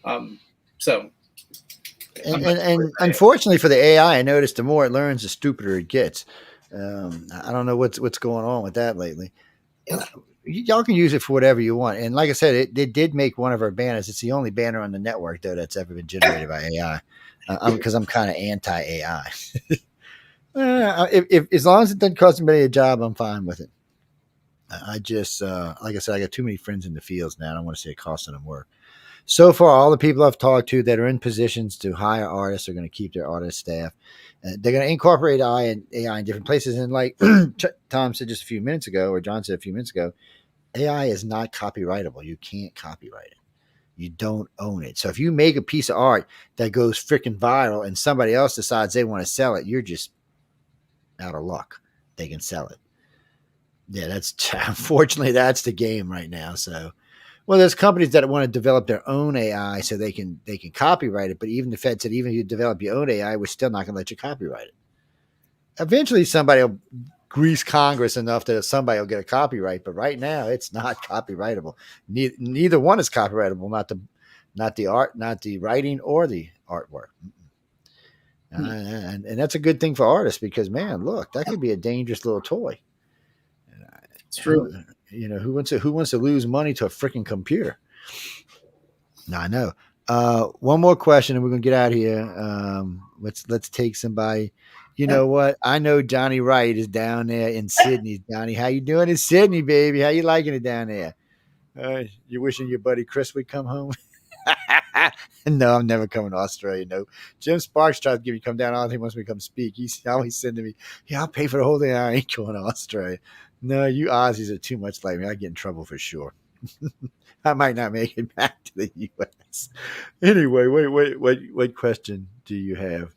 S2: And
S3: unfortunately for the AI, I noticed the more it learns, the stupider it gets. I don't know what's going on with that lately. Y'all can use it for whatever you want. And like I said, it did make one of our banners. It's the only banner on the network, though, that's ever been generated by AI. Because I'm kind of anti-AI. If as long as it doesn't cost anybody a job, I'm fine with it. I just, like I said, I got too many friends in the fields now. I don't want to see it costing them work. So far, all the people I've talked to that are in positions to hire artists are going to keep their artist staff. They're going to incorporate AI in different places. And like Tom said just a few minutes ago, or John said a few minutes ago, AI is not copyrightable. You can't copyright it. You don't own it. So if you make a piece of art that goes freaking viral and somebody else decides they want to sell it, you're just out of luck. They can sell it. Yeah, unfortunately that's the game right now. So, well, there's companies that want to develop their own AI so they can copyright it. But even the Fed said, even if you develop your own AI, we're still not going to let you copyright it. Eventually, somebody will grease Congress enough that somebody will get a copyright, but right now it's not copyrightable. Neither one is copyrightable. Not the art, not the writing, or the artwork. And that's a good thing for artists because, man, look, that could be a dangerous little toy.
S2: It's true.
S3: Who wants to lose money to a freaking computer? No, I know. One more question, and we're gonna get out of here. Let's take somebody. You know what? I know Johnny Wright is down there in Sydney. Johnny, how you doing in Sydney, baby? How you liking it down there? You wishing your buddy Chris would come home? No, I'm never coming to Australia. No. Jim Sparks tried to get me to come down. All he wants me to come speak. He's always saying to me, "Yeah, I'll pay for the whole thing. I ain't going to Australia." No, you Aussies are too much like me. I get in trouble for sure. I might not make it back to the U.S. Anyway, what question do you have?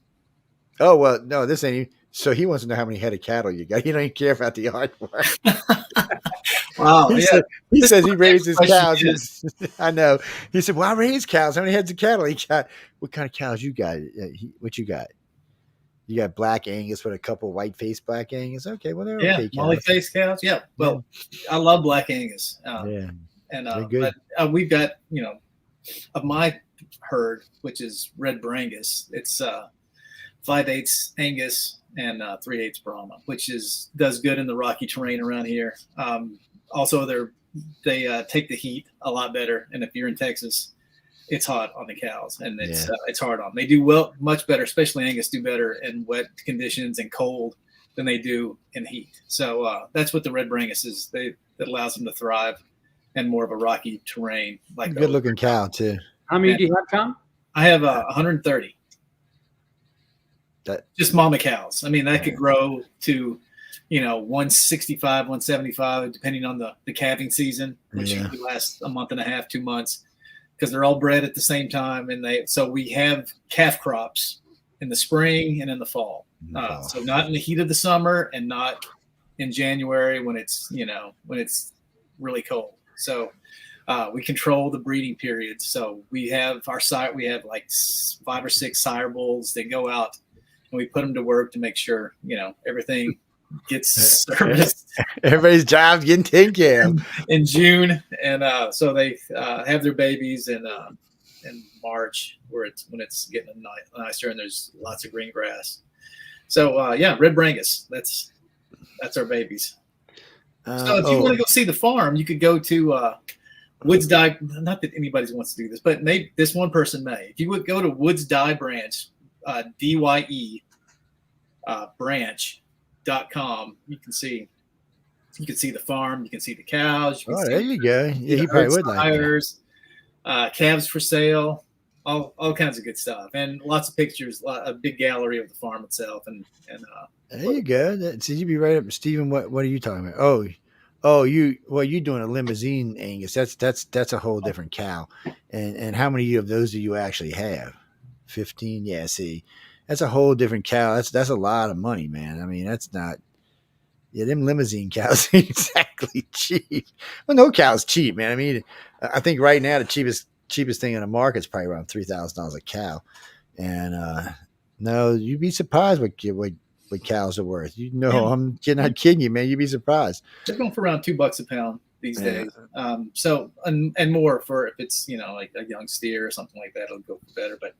S3: Oh, well, no, this ain't. So he wants to know how many head of cattle you got. He don't even care about the artwork.
S2: Wow.
S3: He says he raises cows. I know. He said, well, I raise cows. How many heads of cattle he got? What kind of cows you got? What you got? You got black Angus with a couple white-faced black Angus. Okay, well, they're okay cows.
S2: Molly-faced cows. Yeah. Well, I love black Angus.
S3: Yeah.
S2: And
S3: good.
S2: But, we've got, of my herd, which is Red Brangus, it's 5/8 Angus and 3/8 Brahma, which does good in the rocky terrain around here. Also, they take the heat a lot better. And if you're in Texas, it's hot on the cows, and it's hard on them. They do much better, especially Angus do better in wet conditions and cold than they do in heat. So that's what the Red Brangus is. That allows them to thrive in more of a rocky terrain. Like
S3: good looking cow too.
S4: How many do you have, Tom?
S2: I have 130. Just mama cows. I mean, that could grow to, 165, 175, depending on the calving season, which usually lasts a month and a half, 2 months, because they're all bred at the same time. And so we have calf crops in the spring and in the fall. So not in the heat of the summer and not in January when it's really cold. So we control the breeding periods. So we have we have like 5 or 6 sire bulls that go out, and we put them to work to make sure, everything gets serviced.
S3: Everybody's job's getting taken care of
S2: in June. And so they have their babies, and in March, when it's getting nicer and there's lots of green grass. So yeah, red Brangus. That's our babies. So if you want to go see the farm, you could go to Woods Dye. Not that anybody wants to do this, but this one person may. If you would go to Woods Dye Branch, DYE branch.com, you can see the farm, you can see the cows. You can
S3: there you go. Yeah, he probably would like that.
S2: Calves for sale, all kinds of good stuff, and lots of pictures, a big gallery of the farm itself, and
S3: there you go. So you'd be right up, Stephen. What are you talking about? You're doing a limousine, Angus. That's a whole different cow. And how many of those do you actually have? 15. Yeah. See, that's a whole different cow. That's a lot of money, man. I mean, that's not. Yeah, them limousine cows ain't exactly cheap. Well, no cow's cheap, man. I mean, I think right now the cheapest thing in the market is probably around $3,000 a cow. And no, you'd be surprised what cows are worth. You know, yeah. I'm not kidding you, man. You'd be surprised.
S2: They're going for around $2 a pound these days. So and more for if it's like a young steer or something like that, it'll go for better. But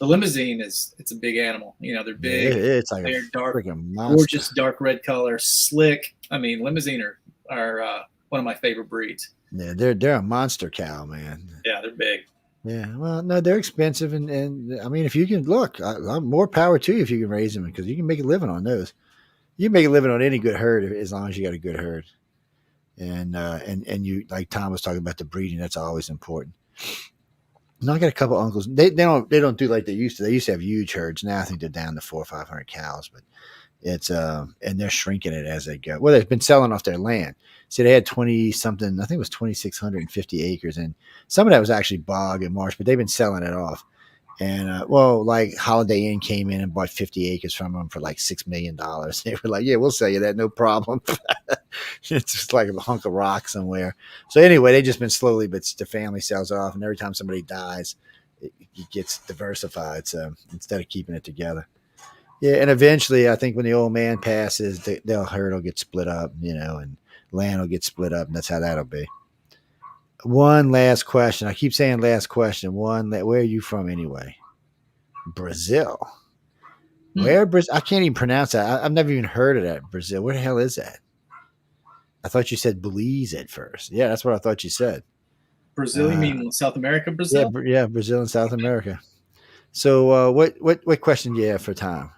S2: the limousine it's a big animal. They're big.
S3: It's like
S2: they're dark,
S3: monster.
S2: Gorgeous dark red color, slick. I mean, limousine are one of my favorite breeds.
S3: Yeah, they're a monster cow, man.
S2: Yeah, they're big.
S3: Yeah, well, no, they're expensive, and I mean, if you can look, I'm more power to you if you can raise them, because you can make a living on those. You can make a living on any good herd as long as you got a good herd, and you, like Tom was talking about, the breeding. That's always important. Now I got a couple of uncles. They don't do like they used to. They used to have huge herds. Now I think they're down to 400 or 500 cows, but it's and they're shrinking it as they go. Well, they've been selling off their land. See, they had 20 something, I think it was 2,650 acres, and some of that was actually bog and marsh, but they've been selling it off. And like Holiday Inn came in and bought 50 acres from them for like $6 million. They were like, yeah, we'll sell you that, no problem. It's just like a hunk of rock somewhere. So anyway, they've just been slowly, but the family sells off, and every time somebody dies, it gets diversified. So instead of keeping it together. Yeah, and eventually, I think when the old man passes, the herd will get split up, and land will get split up, and that's how that'll be. One last question. I keep saying last question. Where are you from anyway? Brazil. Where Brazil? I can't even pronounce that. I've never even heard of that. Brazil. Where the hell is that? I thought you said Belize at first. Yeah, that's what I thought you said.
S2: Brazil? You mean South America, Brazil?
S3: Yeah, Brazil and South America. So what question do you have for Tom?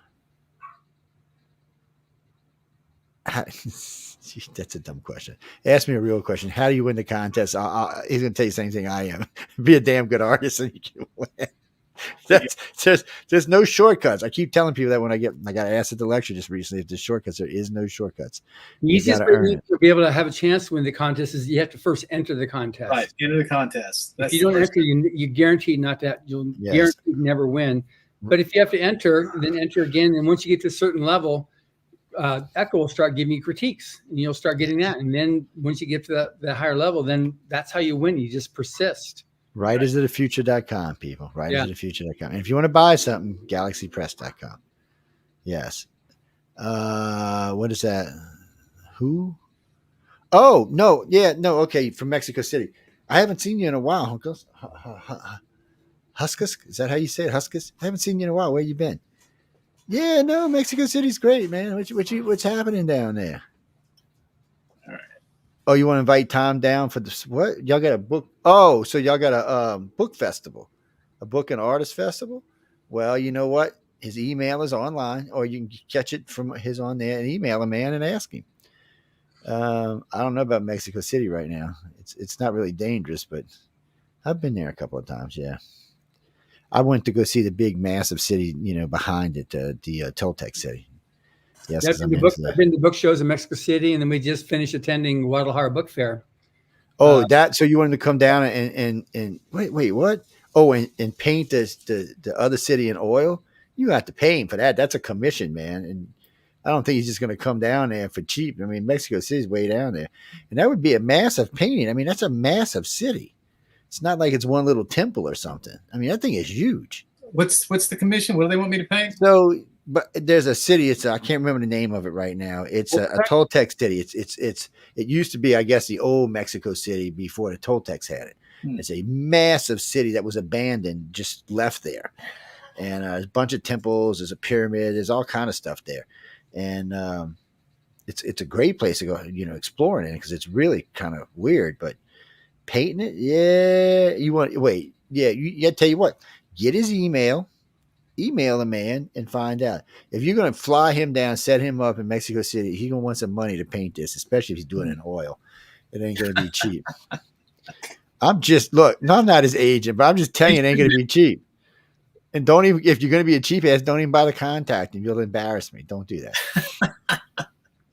S3: That's a dumb question. Ask me a real question. How do you win the contest? He's going to tell you the same thing I am. Be a damn good artist and you can win. There's no shortcuts. I keep telling people that when I got asked at the lecture just recently, if there's shortcuts, there is no shortcuts.
S4: The easiest way to be able to have a chance to win the contest is you have to first enter the contest.
S2: Right, enter the contest.
S4: If you don't enter, you guarantee not that you'll guarantee never win. But if you have to enter, then enter again. And once you get to a certain level, Echo will start giving you critiques, and you'll start getting that. And then once you get to that higher level, then that's how you win. You just persist.
S3: Writersofthefuture.com, people. Writersofthefuture.com. And if you want to buy something, galaxypress.com. Yes. What is that? Who? Oh, no. Yeah, no. Okay. From Mexico City. I haven't seen you in a while, Hunkles. Huskus? Is that how you say it? Huskus? I haven't seen you in a while. Where you been? Yeah, no, Mexico City's great, man. What's happening down there?
S2: All right.
S3: Oh, you want to invite Tom down for this? What? Y'all got a book? Oh, so y'all got a book festival, a book and artist festival? Well, you know what? His email is online, or you can catch it from his on there and email a man and ask him. I don't know about Mexico City right now. It's not really dangerous, but I've been there a couple of times. Yeah. I went to go see the big, massive city, behind it, the Toltec city. Yes,
S4: I've been to book shows in Mexico City, and then we just finished attending Guadalajara Book Fair.
S3: Oh, so you wanted to come down and wait, what? Oh, and paint the other city in oil? You have to pay him for that. That's a commission, man. And I don't think he's just going to come down there for cheap. I mean, Mexico City's way down there, and that would be a massive painting. I mean, that's a massive city. It's not like it's one little temple or something. I mean, that thing is huge.
S2: What's the commission? What do they want me to paint?
S3: So but there's a city. I can't remember the name of it right now. It's a Toltec city. It used to be, I guess, the old Mexico City before the Toltecs had it. It's a massive city that was abandoned, just left there. And there's a bunch of temples. There's a pyramid. There's all kind of stuff there. And it's a great place to go, exploring it because it's really kind of weird. But painting it, yeah. Tell you what, get his email the man and find out. If you're going to fly him down, set him up in Mexico City, he's going to want some money to paint this, especially if he's doing it in oil. It ain't going to be cheap. I'm not his agent, but I'm just telling you, it ain't going to be cheap. And don't even, if you're going to be a cheap ass, don't even bother contacting him. You'll embarrass me. Don't do that.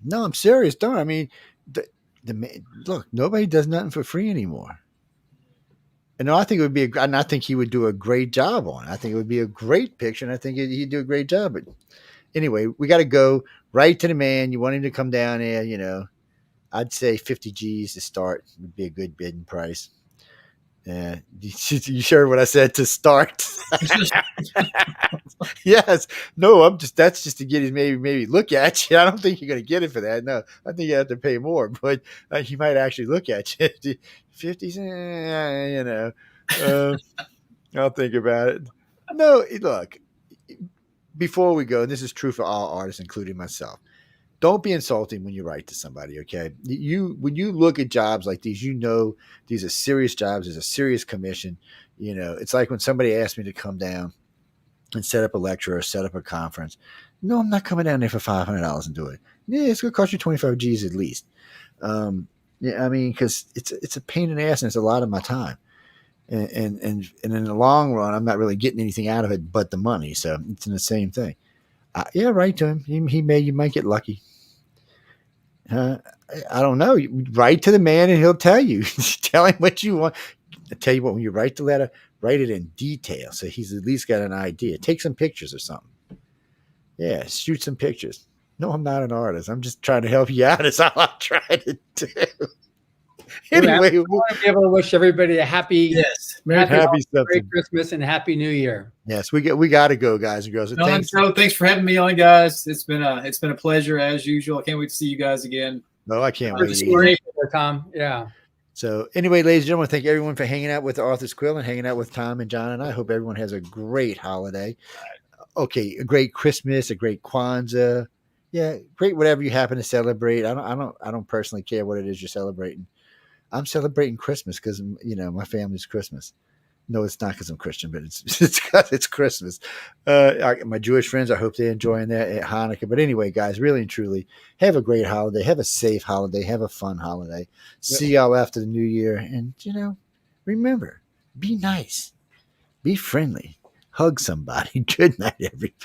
S3: No, I'm serious. Don't. I mean, look, nobody does nothing for free anymore. And I think it would be, and I think he would do a great job on it. I think it would be a great picture, and I think he'd do a great job. But anyway, we got to go right to the man. You want him to come down there, I'd say 50 G's to start would be a good bidding price. Yeah, you sure what I said to start? Yes. No, that's just to get his maybe look at you. I don't think you're going to get it for that. No, I think you have to pay more, but he might actually look at you. 50 cents, I'll think about it. No, look, before we go, and this is true for all artists, including myself, don't be insulting when you write to somebody, okay? When you look at jobs like these, these are serious jobs. There's a serious commission. It's like when somebody asked me to come down and set up a lecture or set up a conference. No, I'm not coming down there for $500 and do it. Yeah, it's going to cost you 25 G's at least. Yeah, I mean, because it's a pain in the ass and it's a lot of my time. And in the long run, I'm not really getting anything out of it but the money. So it's in the same thing. Yeah, write to him. You might get lucky. I don't know. You write to the man and he'll tell you. Tell him what you want. I tell you what, when you write the letter, write it in detail so he's at least got an idea. Take some pictures or something. Yeah, shoot some pictures. No, I'm not an artist. I'm just trying to help you out. Is all I'm trying to do. Anyway,
S5: we want to be able to wish everybody a happy Merry Christmas and Happy New Year.
S3: Yes, we got to go, guys and girls.
S2: Thanks for having me on, guys. It's been a pleasure as usual. I can't wait to see you guys again.
S3: No, I can't wait.
S5: Tom. Yeah.
S3: So anyway, ladies and gentlemen, thank everyone for hanging out with Arthur's Quill and hanging out with Tom and John and I. Hope everyone has a great holiday. Okay, a great Christmas, a great Kwanzaa. Yeah, great whatever you happen to celebrate. I don't personally care what it is you're celebrating. I'm celebrating Christmas because my family's Christmas. No, it's not because I'm Christian, but it's because it's Christmas. My Jewish friends, I hope they're enjoying that at Hanukkah. But anyway, guys, really and truly, have a great holiday. Have a safe holiday. Have a fun holiday. Yep. See y'all after the new year. And, remember, be nice. Be friendly. Hug somebody. Good night, everybody.